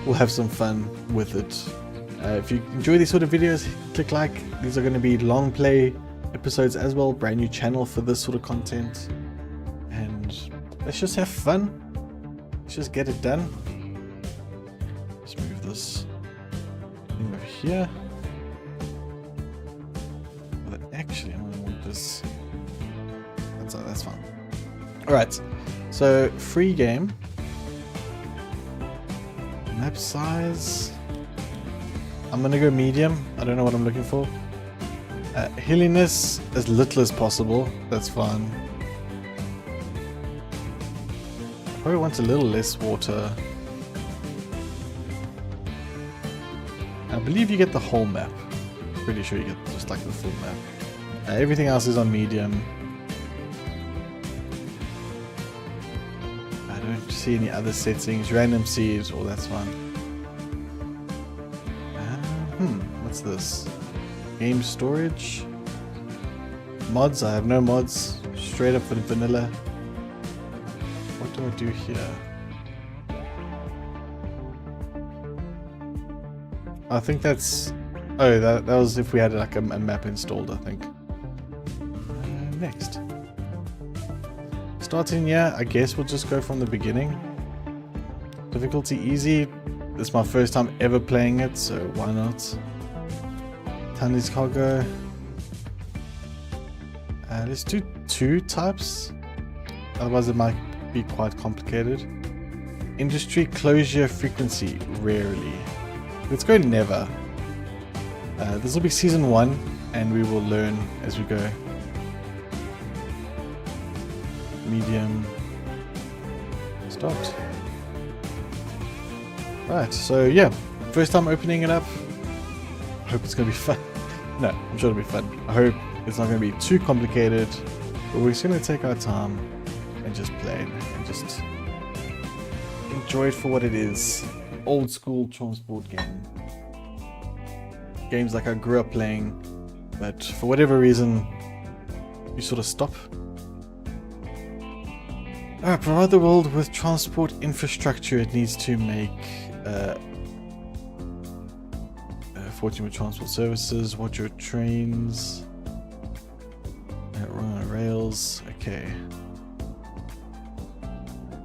we'll have some fun with it. If you enjoy these sort of videos, click like. These are going to be long play episodes as well, brand new channel for this sort of content, and let's just have fun. Let's just get it done. Let's move this thing over here. But actually, I'm going to want this. That's fine. All right, so free game, map size. I'm gonna go medium. I don't know what I'm looking for. Hilliness as little as possible. That's fine. Probably want a little less water. I believe you get the whole map. Pretty sure you get just like the full map. Everything else is on medium. I don't see any other settings. Random seeds, oh that's fine. What's this? Game storage? Mods? I have no mods. Straight up for the vanilla. What do I do here? I think that's... Oh, that was if we had like a map installed, I think. Next. Starting, yeah, I guess we'll just go from the beginning. Difficulty easy. This is my first time ever playing it, so why not? Tandy's cargo. Let's do 2 types. Otherwise it might be quite complicated. Industry closure frequency, rarely. Let's go never. This will be season 1 and we will learn as we go. Medium. Stopped. Right, so yeah, first time opening it up. I hope it's going to be fun. No, I'm sure it'll be fun. I hope it's not going to be too complicated, but we're just going to take our time and just play and just enjoy it for what it is. Old school transport game. Games like I grew up playing, but for whatever reason, you sort of stop. Alright, provide the world with transport infrastructure. It needs to make fortune with transport services. Watch your trains. Run on rails. Okay.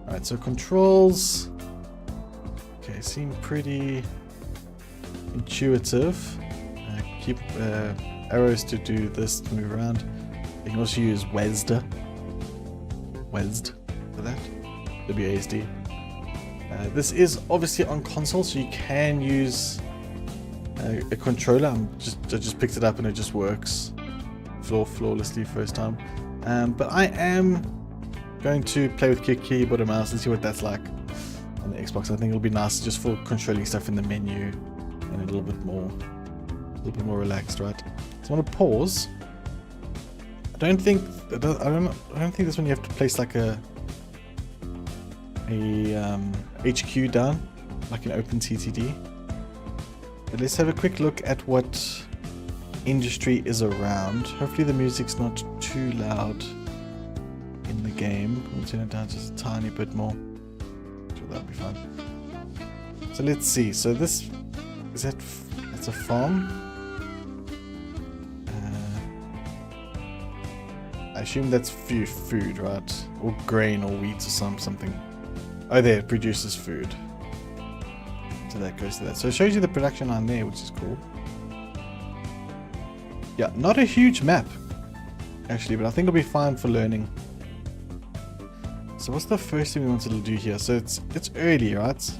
Alright, so controls. Okay, seem pretty intuitive. Keep arrows to do this, to move around. You can also use WASD for that. WASD. This is obviously on console, so you can use a controller. I just picked it up and it just works flawlessly first time. But I am going to play with keyboard and mouse and see what that's like on the Xbox. I think it'll be nice just for controlling stuff in the menu and a little bit more relaxed, right? So I'm gonna pause. I don't think this one you have to place like a HQ down like an OpenTTD. But let's have a quick look at what industry is around. Hopefully the music's not too loud in the game. We'll turn it down just a tiny bit more. Sure, that'll be fine. So let's see. So this is that's a farm. I assume that's food, right? Or grain or wheat or something. Oh, there, it produces food. So that goes to that. So it shows you the production line there, which is cool. Yeah, not a huge map, actually, but I think it'll be fine for learning. So what's the first thing we wanted to do here? So it's early, right?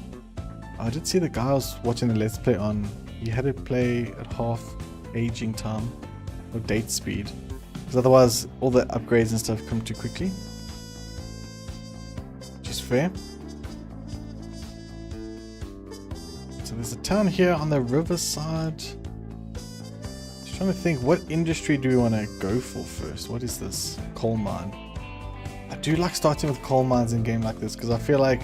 I did see the guy I was watching the Let's Play on. He had to play at half aging time or date speed, because otherwise all the upgrades and stuff come too quickly, which is fair. So there's a town here on the riverside. Just trying to think, what industry do we want to go for first? What is this? Coal mine. I do like starting with coal mines in a game like this because I feel like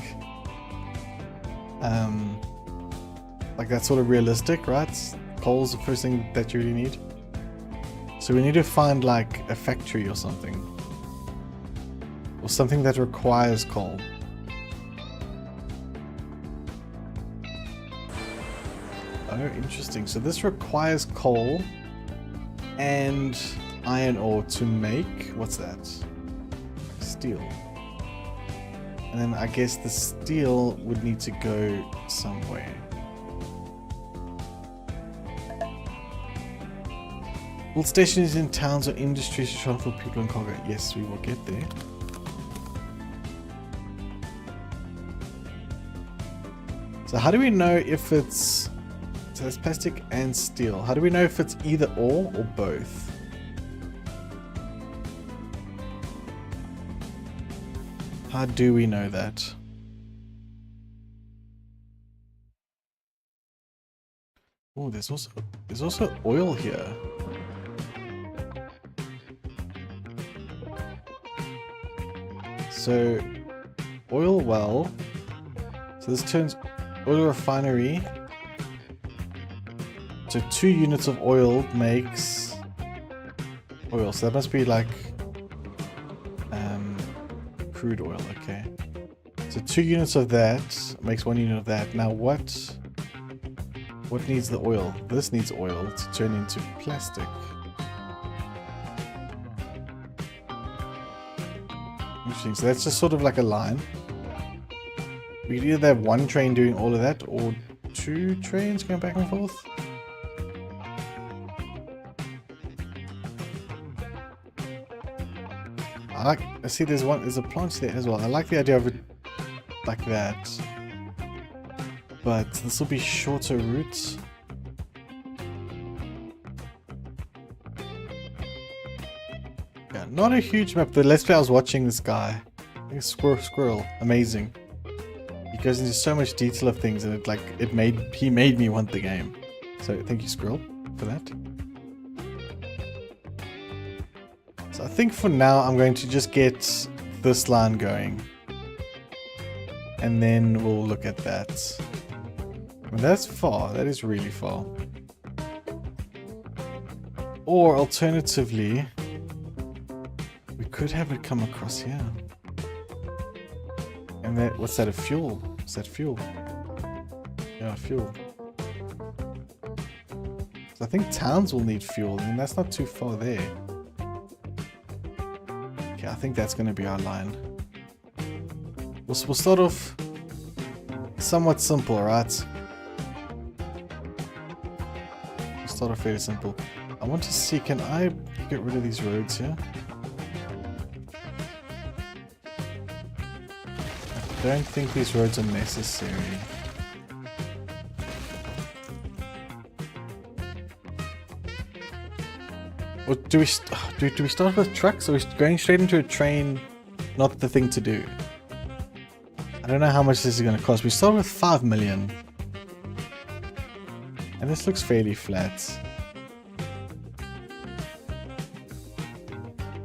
that's sort of realistic, right? Coal's the first thing that you really need. So we need to find like a factory or something. Or something that requires coal. Oh, interesting. So this requires coal and iron ore to make, what's that? Steel. And then I guess the steel would need to go somewhere. Build stations in towns or industries to transport people and cargo. Yes, we will get there. So how do we know if it's... So there's plastic and steel. How do we know if it's either or both? How do we know that? Oh, there's also oil here. So, oil well. So this turns oil refinery. So 2 units of oil makes oil. So that must be like crude oil. Okay. So 2 units of that makes 1 unit of that. Now what needs the oil? This needs oil to turn into plastic. Interesting. So that's just sort of like a line. We could either have 1 train doing all of that or 2 trains going back and forth. I see there's a plant there as well. I like the idea of it like that. But this will be shorter routes. Yeah, not a huge map. The Let's Play I was watching this guy. I think it's Squirrel. Amazing. He goes into so much detail of things and he made me want the game. So thank you, Squirrel, for that. So I think for now I'm going to just get this line going. And then we'll look at that. I mean, that's far. That is really far. Or alternatively, we could have it come across here. And that, what's that, a fuel? Is that fuel? Yeah, fuel. So I think towns will need fuel, and that's not too far there. Okay, I think that's going to be our line. We'll start off somewhat simple, right? We'll start off fairly simple. I want to see, can I get rid of these roads here? I don't think these roads are necessary. Or do we start with trucks, or are we going straight into a train? Not the thing to do. I don't know how much this is going to cost. We start with 5 million. And this looks fairly flat.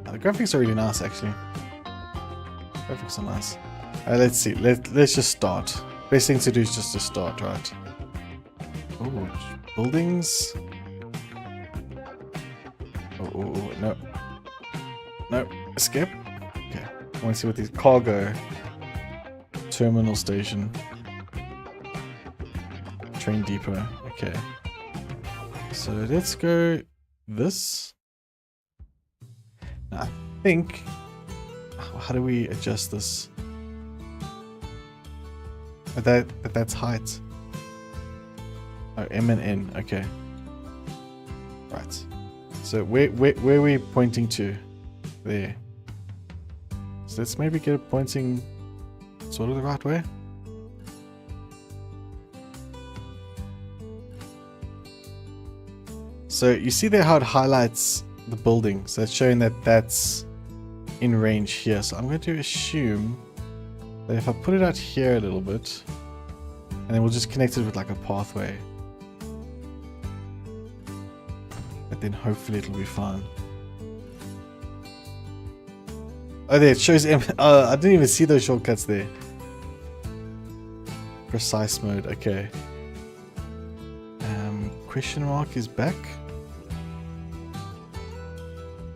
The graphics are really nice, actually. Graphics are nice. Let's see. Let's just start. Best thing to do is just to start, right? Oh, buildings. Oh, no. No, skip. Okay. I want to see what these cargo. Terminal station. Train depot. Okay. So let's go this. Now, I think... How do we adjust this? But that's height. Oh, M and N. Okay. Right. So where are we pointing to? There. So let's maybe get it pointing sort of the right way. So you see there how it highlights the building. So it's showing that that's in range here. So I'm going to assume that if I put it out here a little bit, and then we'll just connect it with like a pathway. But then hopefully it'll be fine. Oh, there it shows I didn't even see those shortcuts there. Precise mode, okay. Question mark is back.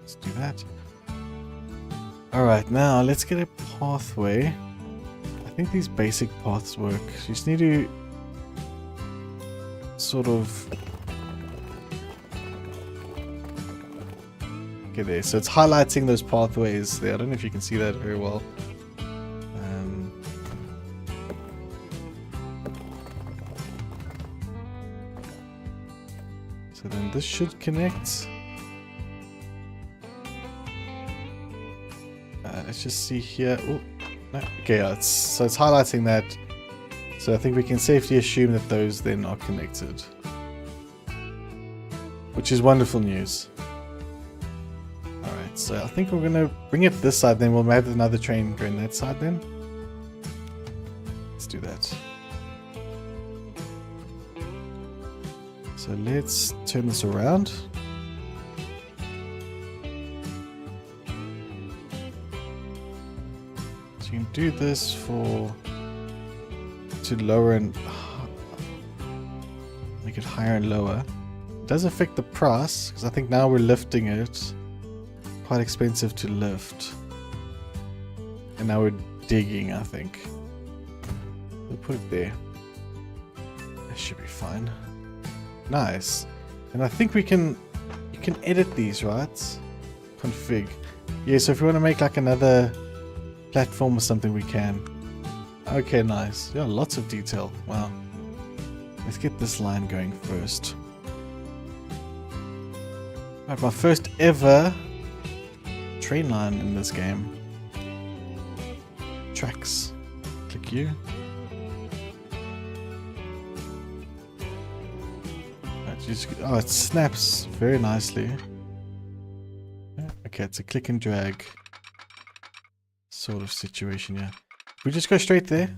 Let's do that. Alright, now let's get a pathway. I think these basic paths work. You just need to sort of get there. So it's highlighting those pathways there. I don't know if you can see that very well. So then this should connect. Let's just see here. Oh, no. Okay, so it's highlighting that. So I think we can safely assume that those then are connected, which is wonderful news. Alright, so I think we're gonna bring it this side, then we'll have another train going that side then. Let's do that. So let's turn this around. So you can do this to lower and make it higher and lower. It does affect the price because I think now we're lifting it. Quite expensive to lift. And now we're digging, I think. We'll put it there. That should be fine. Nice. And I think you can edit these, right? Config. Yeah, so if we want to make like another platform or something, we can. Okay, nice. Yeah, lots of detail. Wow. Let's get this line going first. Alright, my first ever train line in this game. Tracks. Click you. Oh, it snaps very nicely. Okay, it's a click and drag sort of situation, yeah. We just go straight there.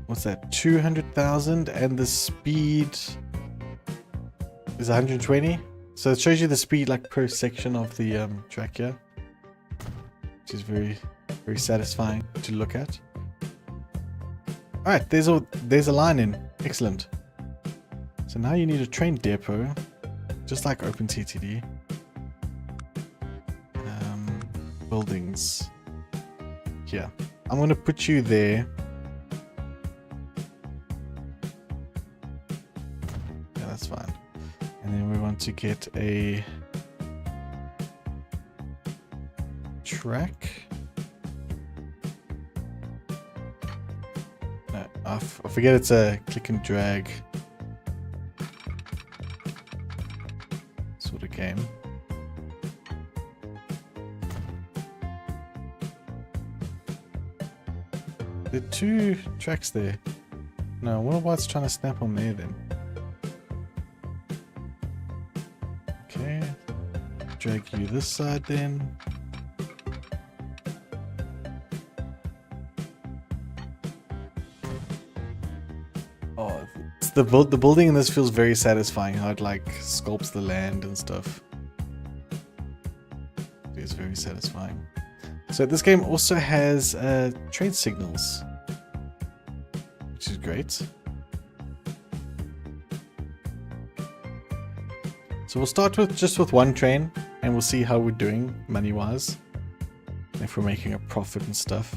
What's that? 200,000 and the speed is 120. So it shows you the speed like per section of the track here, which is very, very satisfying to look at. All right, there's a line in. Excellent. So now you need a train depot, just like OpenTTD. Buildings. Here. I'm going to put you there. Yeah, that's fine. And then we want to get a track. No, I forget it's a click and drag sort of game. There are two tracks there. No, I wonder why it's trying to snap on there then. Okay. Drag you this side then. Oh, it's the building in this feels very satisfying. How it like sculpts the land and stuff. It is very satisfying. So this game also has train signals, which is great. So we'll start with just with one train, and we'll see how we're doing money-wise, if we're making a profit and stuff.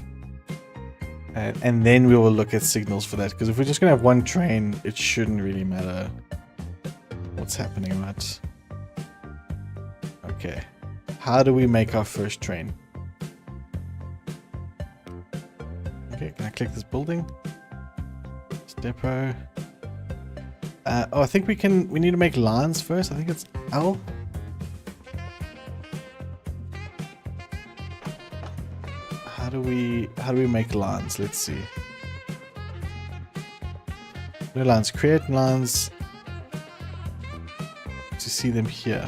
And then we will look at signals for that, because if we're just gonna have one train, it shouldn't really matter what's happening, right? Okay, how do we make our first train? Okay, Can I click this building? It's depot. Oh, I think we need to make lines first. I think it's L. How do we make lines? Let's see. No lines. Create lines to see them here.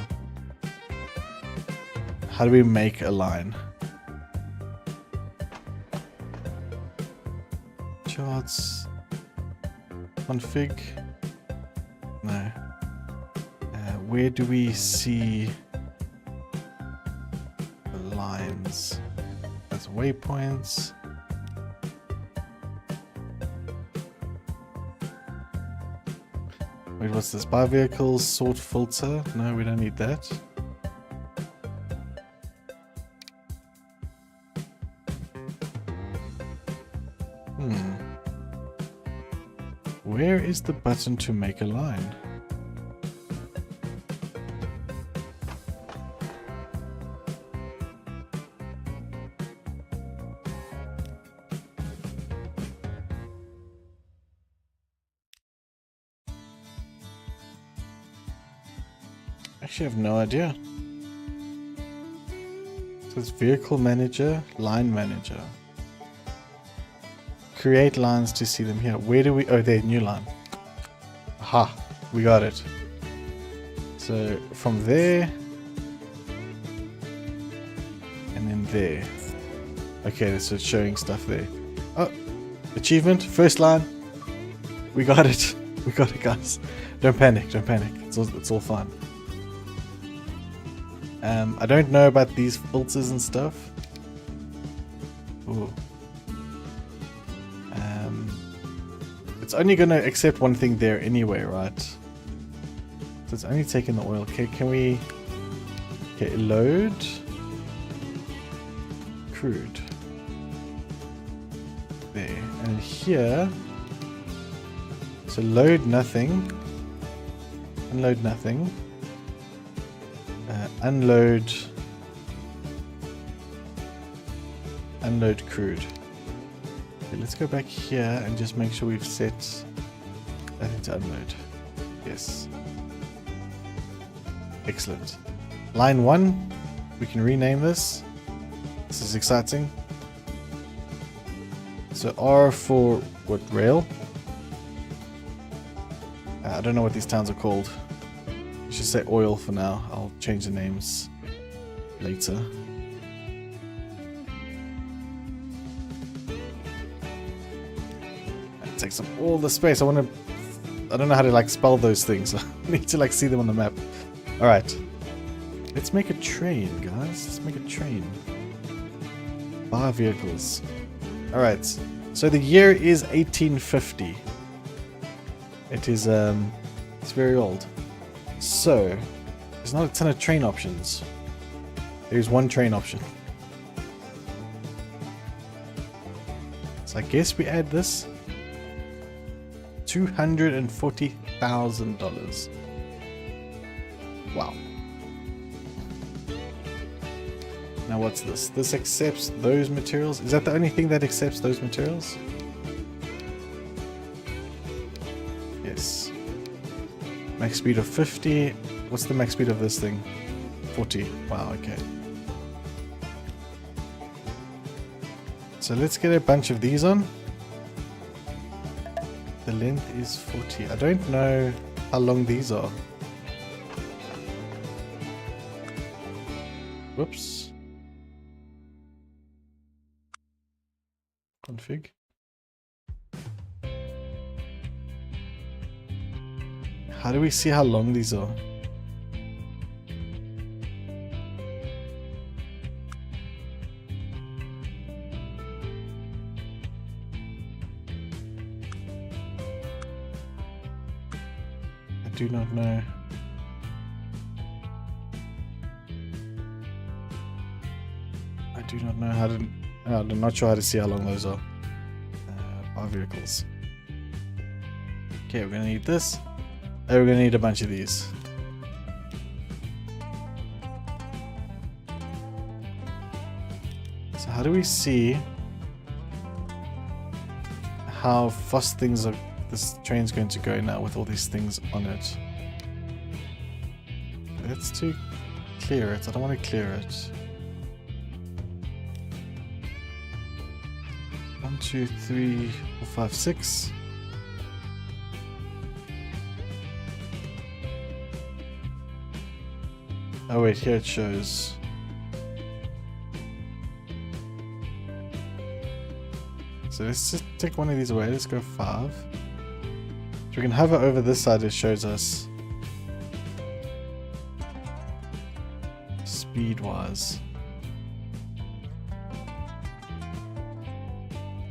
How do we make a line? Charts. Config. No. Where do we see the lines? That's waypoints. Wait, what's this? Buy vehicles, sort filter. No, we don't need that. Where is the button to make a line? Actually, I have no idea. So it's vehicle manager, line manager. Create lines to see them here. Where do we... Oh, there, new line. Aha, we got it. So from there... and then there. Okay, so it's showing stuff there. Oh, achievement, first line. We got it. We got it, guys. Don't panic, don't panic. It's all fine. I don't know about these filters and stuff. Ooh. It's only going to accept one thing there anyway, right? So it's only taking the oil. Okay, can we... Okay, load. Crude. There. And here... So load nothing. Unload nothing. Unload crude. Okay, let's go back here and just make sure we've set that into unload. Yes. Excellent. Line 1, we can rename this. This is exciting. So R for what, rail? I don't know what these towns are called. You should say oil for now. I'll change the names later. It takes up all the space. I don't know how to like spell those things. I need to like see them on the map. Alright. Let's make a train, guys. Let's make a train. Bar vehicles. Alright. So the year is 1850. It is it's very old. So, there's not a ton of train options. There's one train option. So I guess we add this. $240,000. Wow. Now what's this? This accepts those materials. Is that the only thing that accepts those materials? Yes. Max speed of 50. What's the max speed of this thing? 40. Wow, okay. So let's get a bunch of these on. The length is 40. I don't know how long these are. Whoops. Config. How do we see how long these are? I do not know. I do not know how to... I'm not sure how to see how long those are. Our vehicles. Okay, we're gonna need this. And we're gonna need a bunch of these. So how do we see how fast things are. This train's going to go now with all these things on it. That's to clear it. I don't want to clear it. 1, 2, 3, 4, 5, 6. Oh wait, here it shows. So let's just take one of these away. Let's go 5. So we can hover over this side. It shows us speed wise.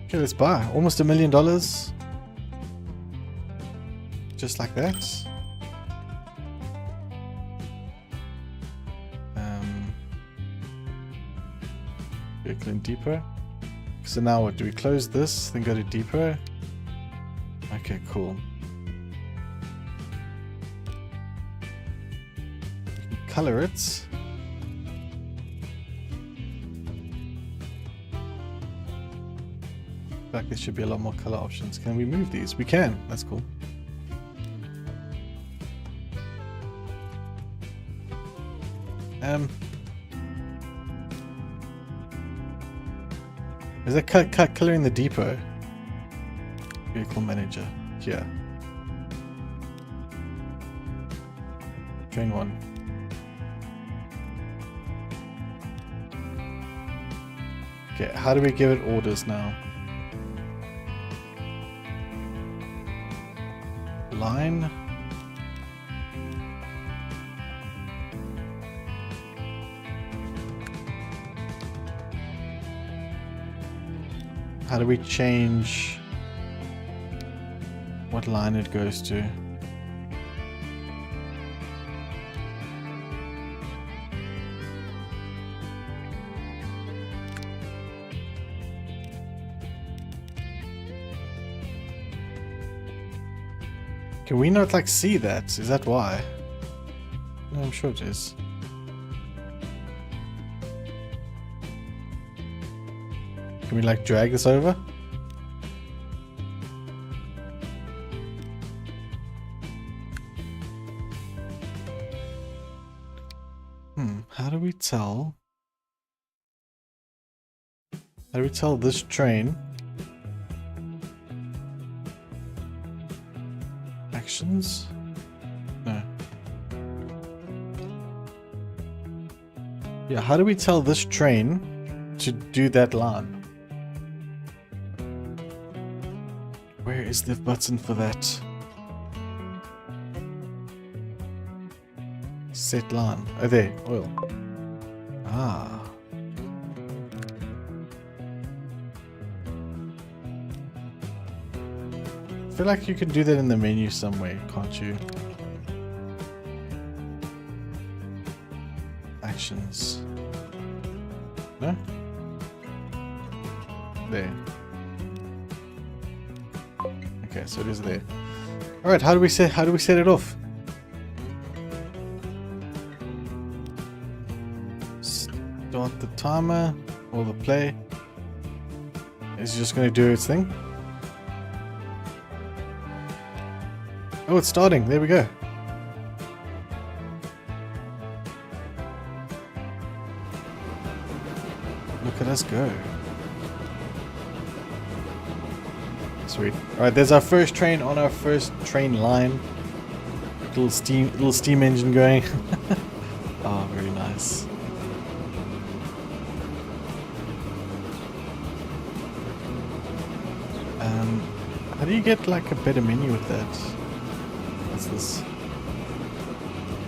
Okay, let's buy. Almost $1 million. Just like that. Vehicle and depot. So now what? Do we close this, then go to depot? Okay, cool. We can color it. In fact, there should be a lot more color options. Can we move these? We can. That's cool. Is that color in the depot? Vehicle manager. Here. Train 1. Okay, how do we give it orders now? Line. How do we change what line it goes to? Can we not like see that? Is that why? No, I'm sure it is. Can we like drag this over? How do we tell? How do we tell this train? Actions? No. Yeah, how do we tell this train to do that line? Where is the button for that? Set line. Oh, there. Oil. Ah. I feel like you can do that in the menu somewhere, can't you? Actions. No? There. Okay, so it is there. All right, how do we set it off? Start the timer or the play. Is it just going to do its thing? Oh, it's starting. There we go. Look at us go. Sweet. Alright, there's our first train on our first train line. Little steam engine going. Oh, very nice. How do you get like a better menu with that? What's this?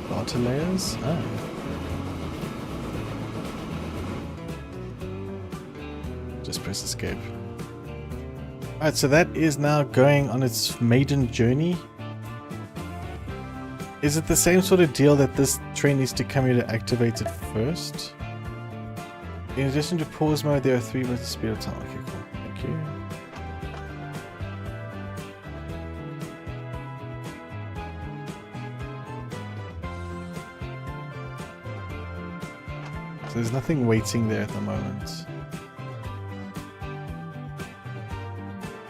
Data layers? Oh. Just press escape. Alright, so that is now going on its maiden journey. Is it the same sort of deal that this train needs to come here to activate it first? In addition to pause mode, there are 3 minutes speed of time. Okay, cool. Thank you. So there's nothing waiting there at the moment.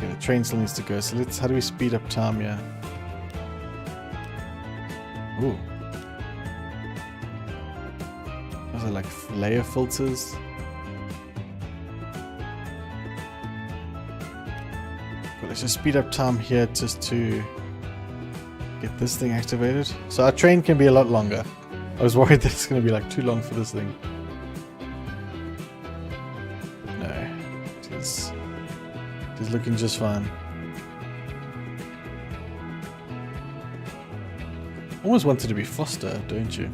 Okay, the train still needs to go. So how do we speed up time here? Ooh. Those are like layer filters. Well, let's just speed up time here just to get this thing activated. So our train can be a lot longer. I was worried that it's going to be like too long for this thing. No, it's looking just fine. Always wanted to be faster, don't you?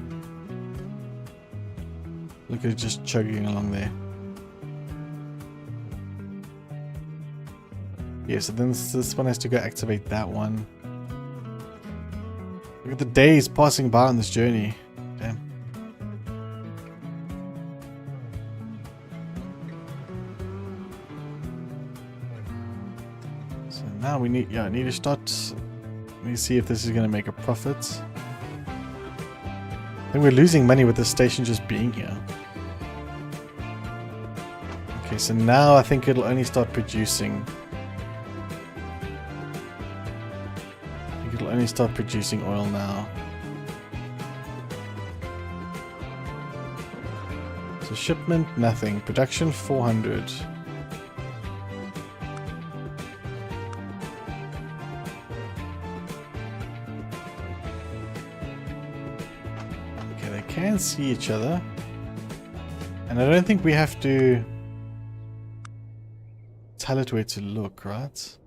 Look at it just chugging along there. Yeah, so then this one has to go activate that one. Look at the days passing by on this journey. Damn. So now we need, I need to start. Let me see if this is going to make a profit. I think we're losing money with this station just being here. Okay, so now I think it'll only start producing. I think it'll only start producing oil now. So shipment, nothing. Production, 400. Okay, they can see each other. And I don't think we have to tell it where to look, right?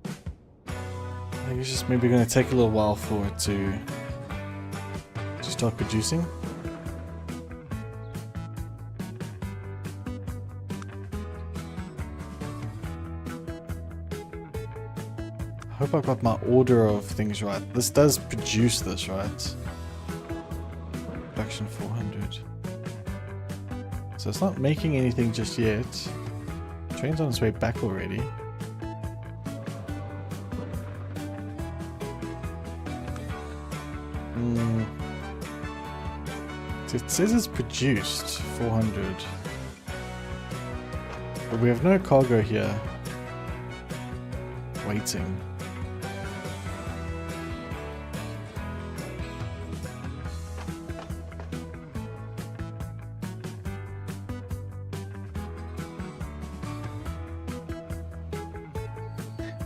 I think it's just maybe going to take a little while for it to start producing. I hope I've got my order of things right. This does produce this, right? Production 400. So it's not making anything just yet. Train's on its way back already. It says it's produced 400. But we have no cargo here. Waiting.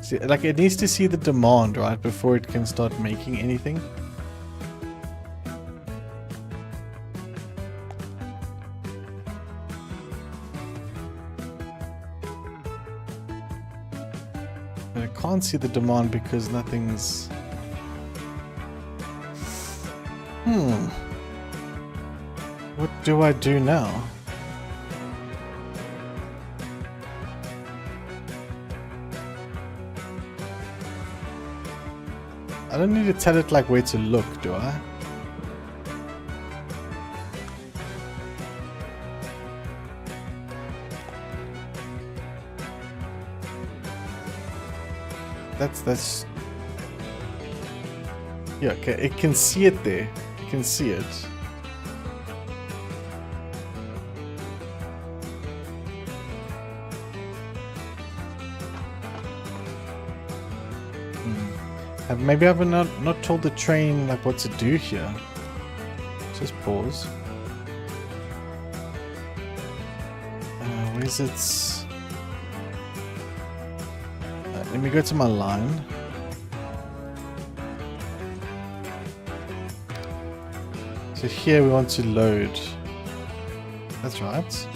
See, like it needs to see the demand, right, before it can start making anything. But I can't see the demand because nothing's... What do I do now? I don't need to tell it like where to look, do I? That's yeah, okay, it can see it there. It can see it. Maybe I've not told the train like what to do here. Just pause. Where's its... let me go to my line. So here we want to load. That's right.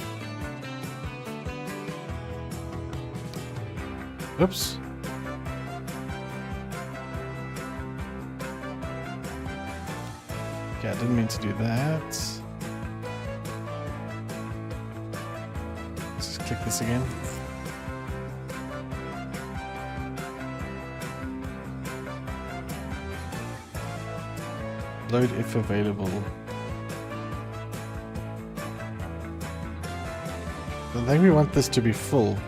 Oops. Okay, I didn't mean to do that. Let's just click this again. Load if available. I think we want this to be full.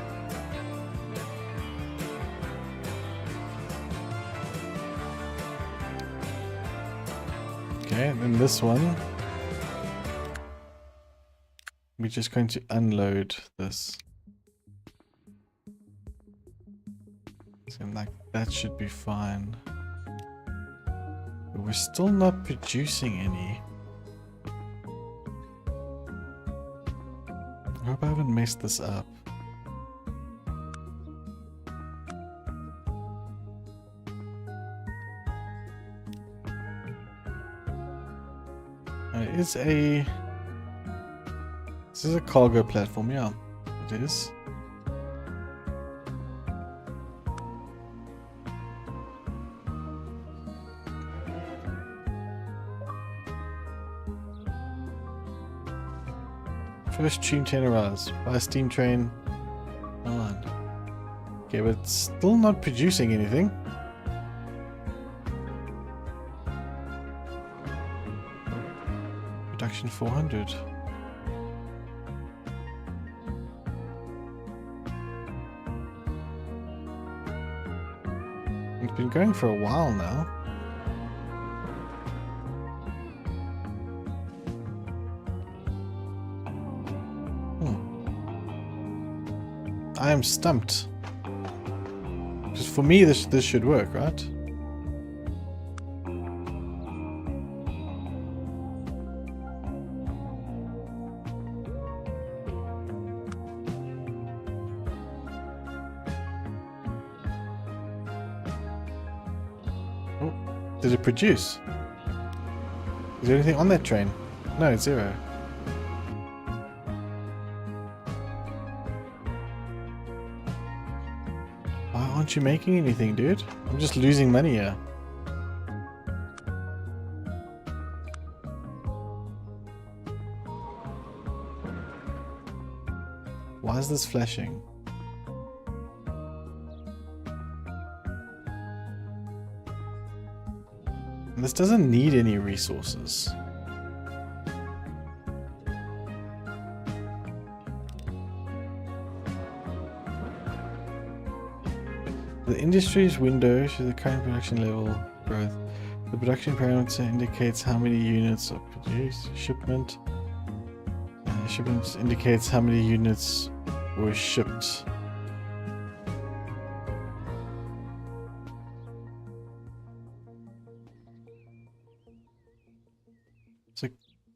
Okay, and then this one, we're just going to unload this. Seems like that should be fine. But we're still not producing any. I hope I haven't messed this up. This is a cargo platform, yeah, it is. First stream 10 hours, buy a steam train. Come on. Okay, but it's still not producing anything. Production 400. It's been going for a while now. I am stumped. Because for me, this should work, right? Oh, did it produce? Is there anything on that train? No, it's zero. Aren't you making anything, dude? I'm just losing money here. Why is this flashing? And this doesn't need any resources. The industry's window shows the current production level growth. The production parameter indicates how many units are produced. Shipment indicates how many units were shipped. So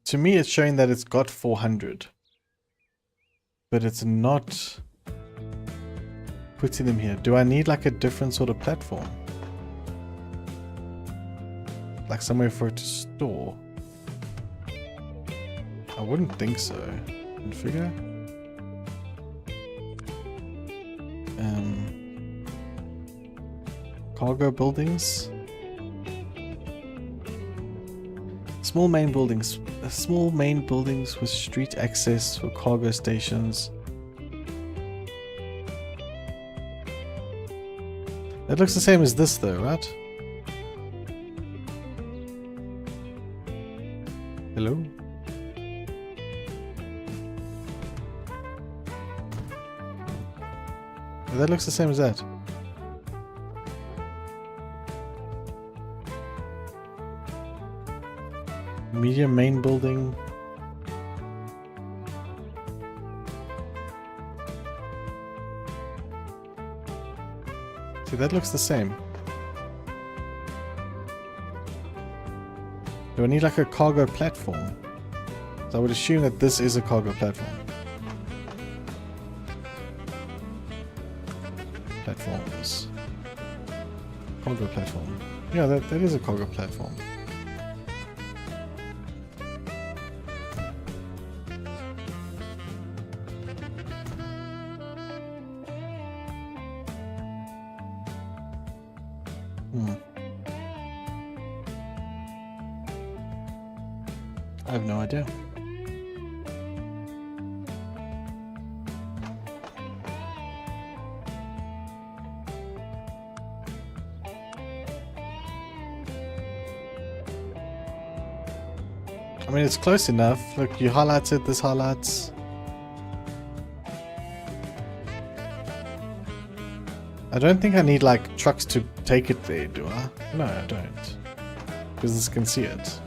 to me it's showing that it's got 400. But it's not putting them here. Do I need like a different sort of platform? Like somewhere for it to store? I wouldn't think so. Configure. Cargo buildings. Small main buildings. Small main buildings with street access for cargo stations. That looks the same as this though, right? Hello? That looks the same as that. Medium main building. See, that looks the same. Do I need like a cargo platform? So I would assume that this is a cargo platform. Platforms. Cargo platform. Yeah, that is a cargo platform. I have no idea. I mean, it's close enough. Look, you highlighted this highlights. I don't think I need like trucks to take it there, do I? No, I don't. Because this can see it.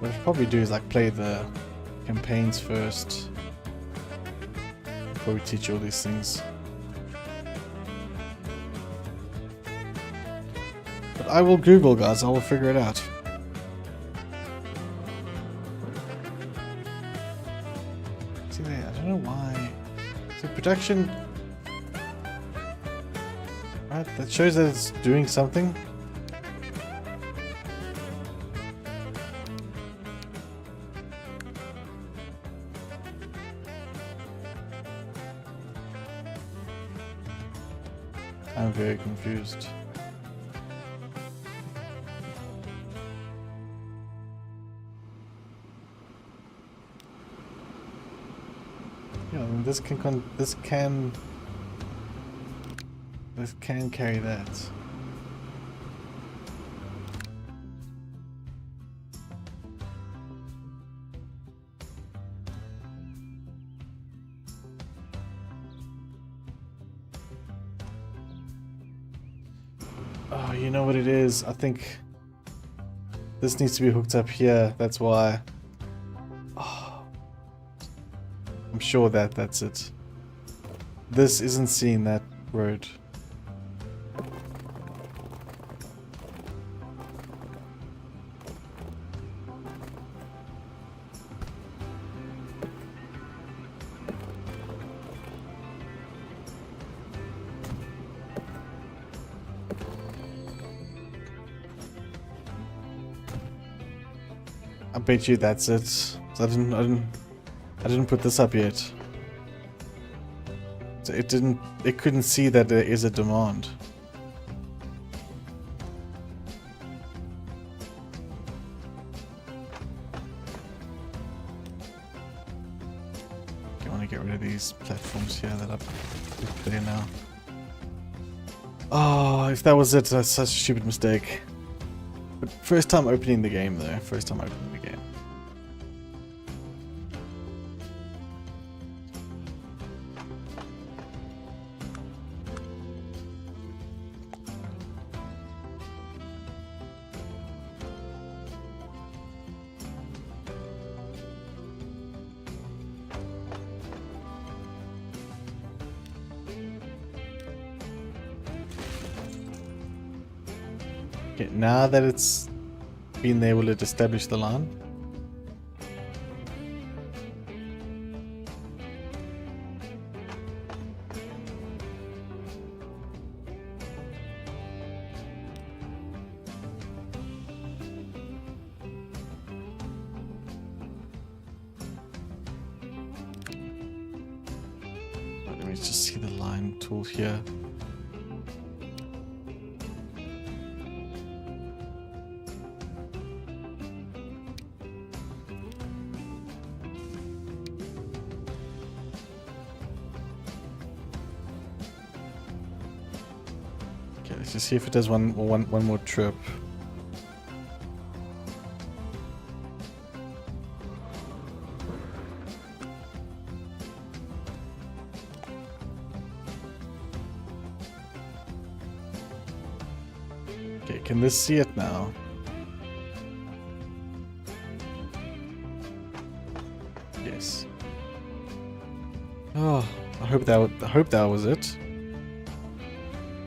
what I should probably do is like play the campaigns first before we teach you all these things. But I will Google, guys. I will figure it out. See there, I don't know why. So production. Right, that shows that it's doing something. I'm very confused. Yeah, I mean, this can carry that. Oh, you know what it is? I think this needs to be hooked up here. That's why. Oh, I'm sure that's it. This isn't seeing that road. I bet you that's it. So I didn't put this up yet. So it couldn't see that there is a demand. I want to get rid of these platforms here that I've put there now. Oh, if that was it, that's such a stupid mistake. But first time opening the game though. First time opening the game. Okay, now that it's been there, will it establish the line? Right, let me just see the line tool here. Let's just see if it does one more trip. Okay, can this see it now? Yes. Oh, I hope that was it.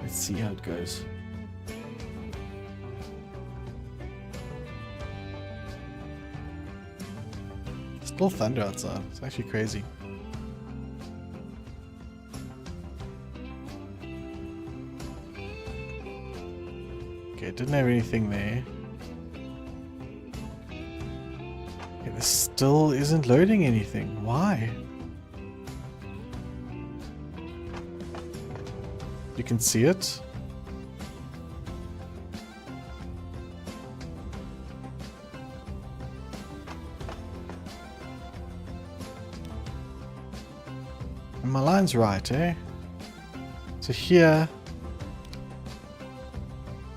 Let's see how it goes. Still thunder outside. It's actually crazy. Okay, didn't have anything there. Okay, this still isn't loading anything. Why? You can see it. And my line's right, eh? So here,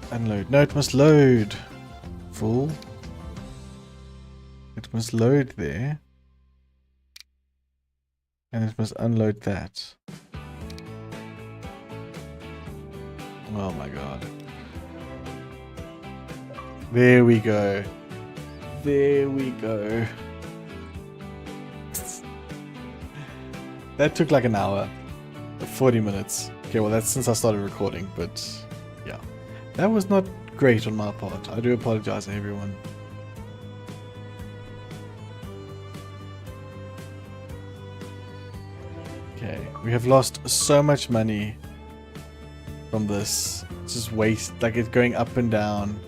unload. No, it must load. Fool. It must load there. And it must unload that. Oh my god. There we go. There we go. That took like an hour. 40 minutes. Okay, well that's since I started recording, but yeah. That was not great on my part. I do apologize everyone. Okay, we have lost so much money from this. It's just waste, like it's going up and down.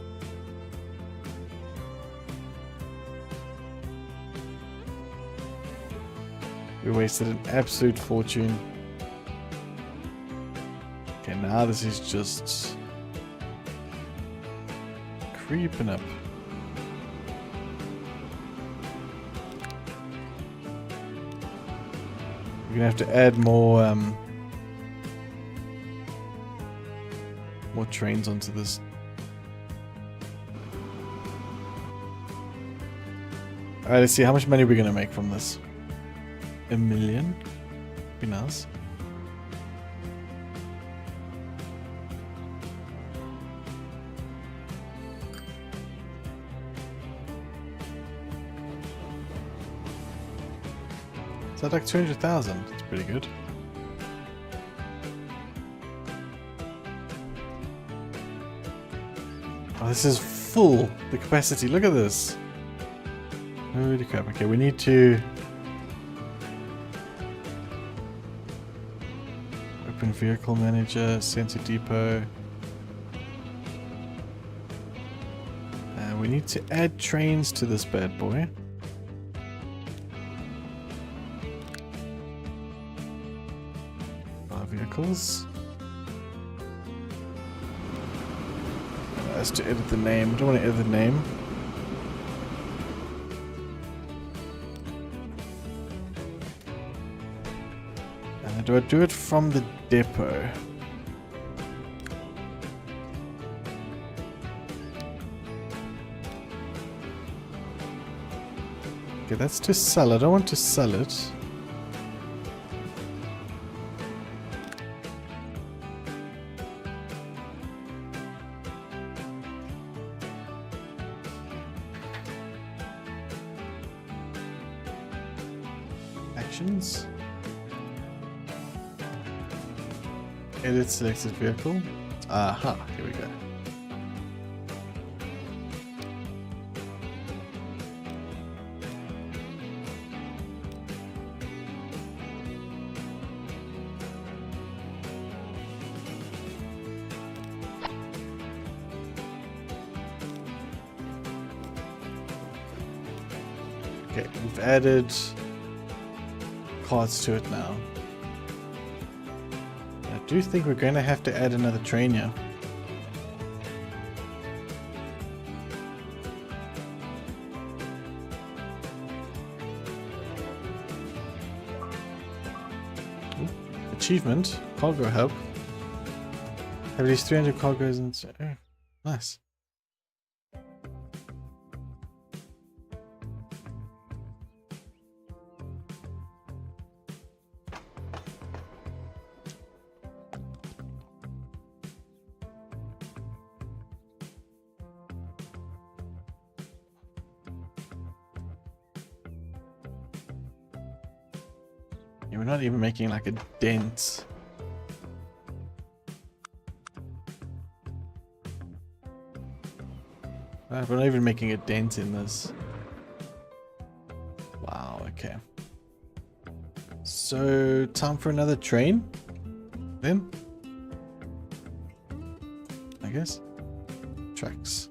We wasted an absolute fortune. Okay, now this is just creeping up. We're gonna have to add more trains onto this. Alright, let's see how much money we're gonna make from this. $1 million? Be nice. Is that like 200,000? That's pretty good. Oh, this is full. The capacity. Look at this. Holy crap. Okay, we need to open vehicle manager, sensor depot. We need to add trains to this bad boy. Vehicles. As to edit the name. I don't want to edit the name. Do I do it from the depot? Okay, that's to sell. I don't want to sell it. Actions. Edit selected vehicle. Aha, here we go. Okay, we've added cards to it now. I do think we're going to have to add another train here. Ooh, achievement, cargo hub. Have at least 300 cargoes and oh, nice. We're not even making like a dent. We're not even making a dent in this. Wow, okay. So, time for another train? Then? I guess. Tracks.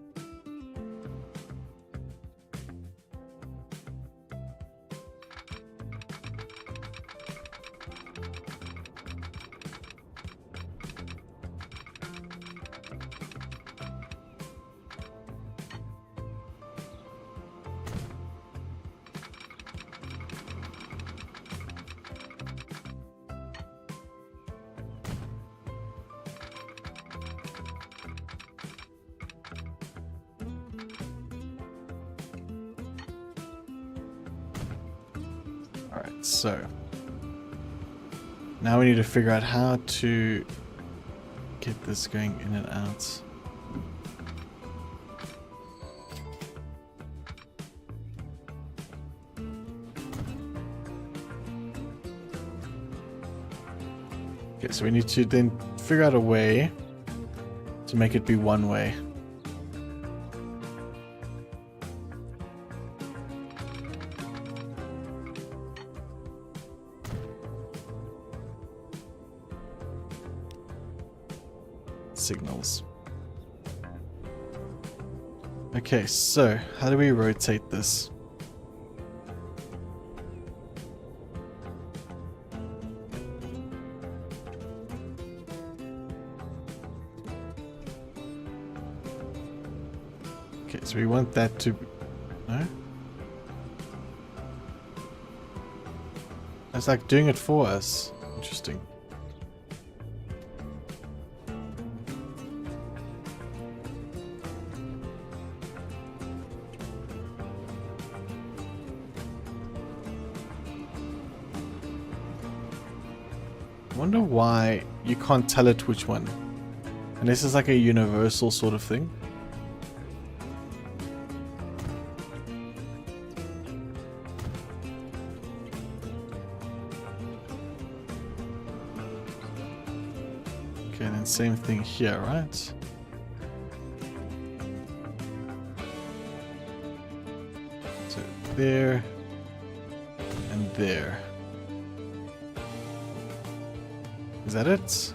Alright, so now we need to figure out how to get this going in and out. Okay, so we need to then figure out a way to make it be one way. Signals. Okay, so how do we rotate this? Okay, so we want that to... No? It's like doing it for us. Interesting. I wonder why you can't tell it which one. And this is like a universal sort of thing. Okay, and then same thing here, right? So there and there. Is that it?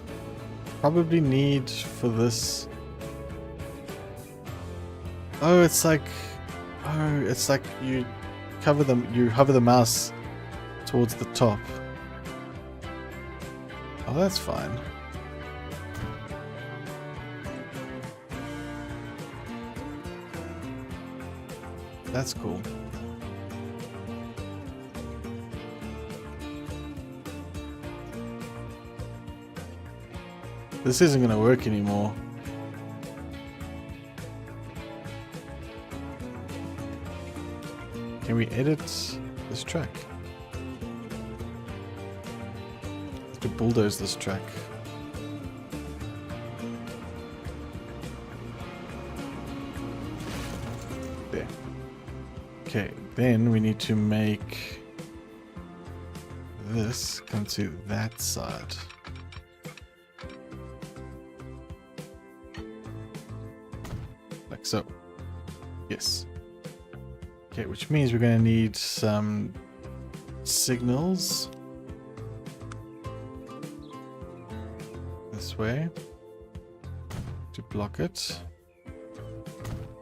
Probably need for this. Oh, it's like you cover them, you hover the mouse towards the top. Oh, that's fine. That's cool. This isn't going to work anymore. Can we edit this track? Have to bulldoze this track. There. Okay, then we need to make this come to that side. Like so. Yes. Okay, which means we're going to need some signals this way to block it.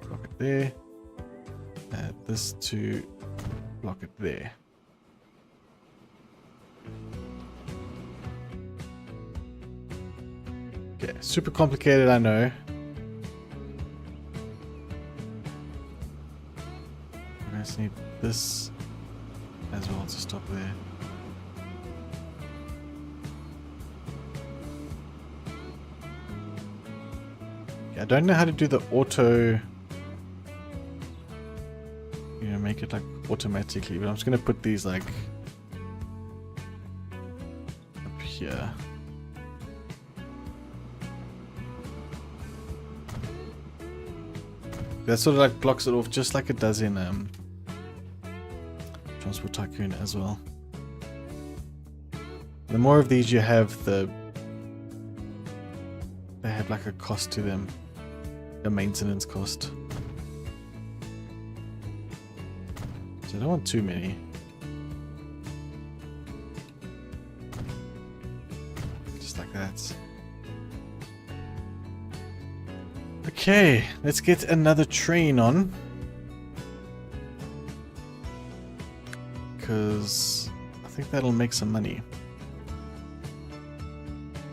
Block it there. Add this to block it there. Okay, super complicated, I know. I just need this as well to stop there. Okay, I don't know how to do the auto, you know, make it like automatically, but I'm just gonna put these like up here. That sort of like blocks it off just like it does in Transport Tycoon as well. The more of these you have, they have like a cost to them, a maintenance cost. So I don't want too many. Just like that. Okay, let's get another train on. Because I think that'll make some money.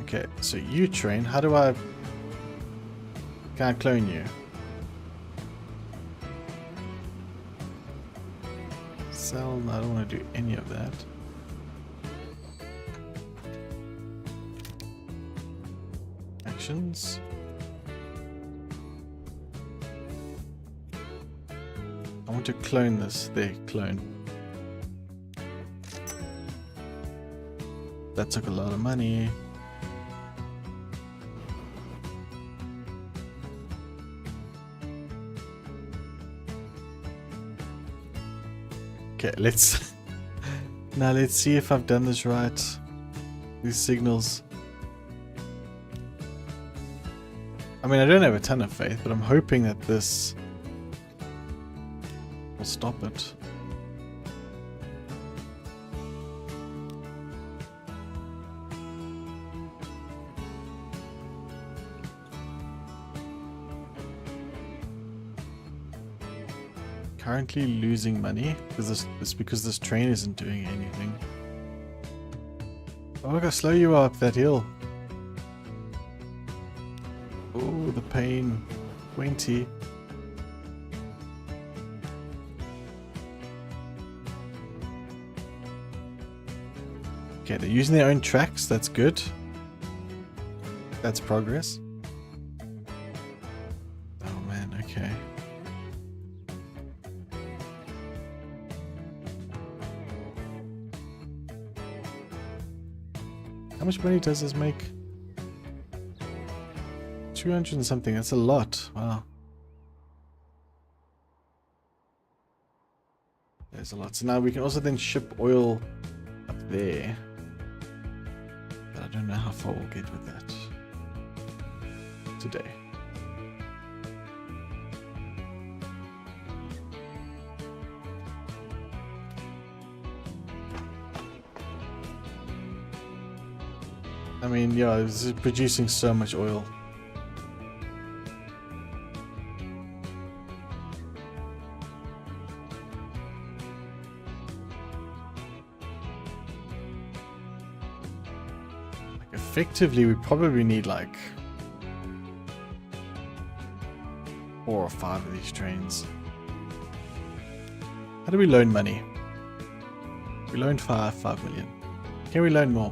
Okay, so you train, how do I... Can I clone you? Sell, no, I don't want to do any of that. Actions. I want to clone this. There, clone. That took a lot of money. Okay, let's... Now let's see if I've done this right. These signals. I mean, I don't have a ton of faith, but I'm hoping that this will stop it. Currently losing money because this train isn't doing anything. Oh, look how slow you are up that hill. Oh, the pain. 20. Okay, they're using their own tracks. That's good. That's progress. Oh man, okay. How much money does this make? 200 and something. That's a lot. Wow. There's a lot. So now we can also then ship oil up there. But I don't know how far we'll get with that today. I mean, yeah, this is producing so much oil. Like, effectively, we probably need like 4 or 5 of these trains. How do we loan money? We loaned 5 million. Can we loan more?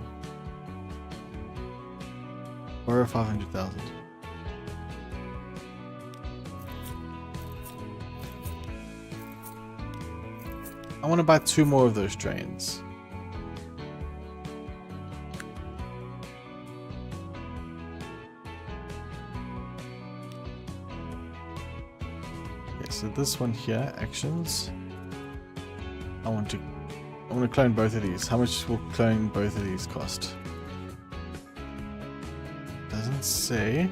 Or 500,000. I want to buy 2 more of those trains. Okay, so this one here, actions. I want to clone both of these. How much will clone both of these cost? Doesn't say.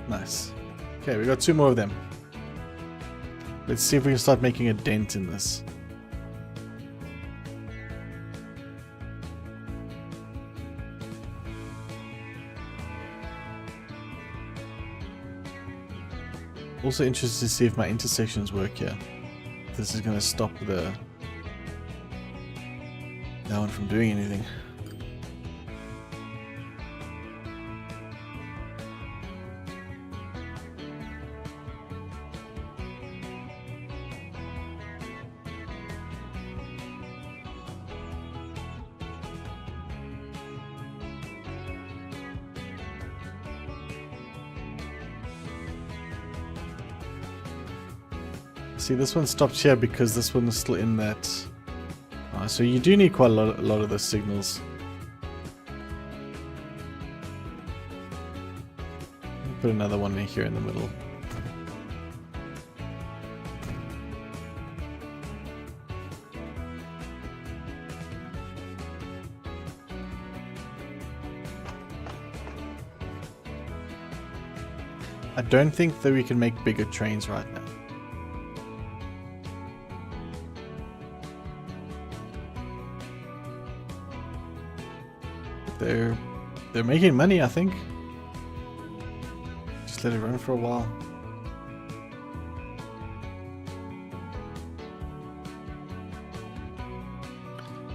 Nice. Okay, we got 2 more of them. Let's see if we can start making a dent in this. Also interested to see if my intersections work here. This is going to stop that one from doing anything. See, this one stopped here because this one is still in that. So you do need quite a lot of those signals. Put another one in here in the middle. I don't think that we can make bigger trains right now. They're making money, I think. Just let it run for a while.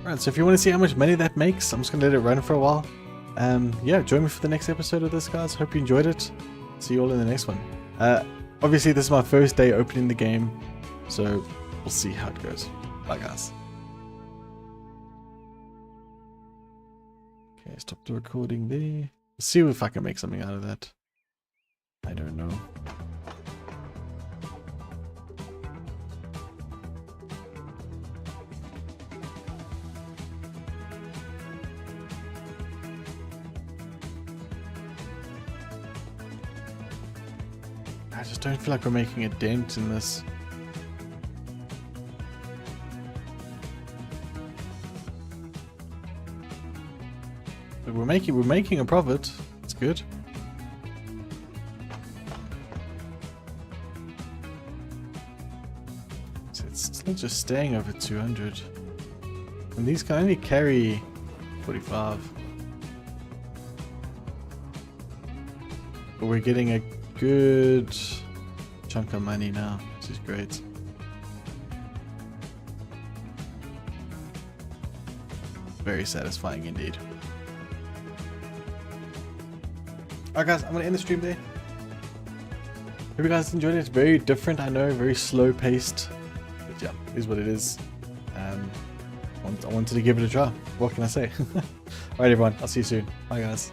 Alright, so if you want to see how much money that makes, I'm just gonna let it run for a while. Yeah, join me for the next episode of this, guys. Hope you enjoyed it. See you all in the next one. Obviously this is my first day opening the game, so we'll see how it goes. Bye, guys. Okay, stop the recording there. Let's see if I can make something out of that. I don't know. I just don't feel like we're making a dent in this. But we're making a profit. It's good. So it's still just staying over 200. And these can only carry 45. But we're getting a good chunk of money now, which is great. Very satisfying indeed. Alright guys, I'm going to end the stream there. Hope you guys enjoyed it. It's very different, I know, very slow paced. But yeah, it is what it is. I wanted to give it a try. What can I say? Alright everyone, I'll see you soon. Bye guys.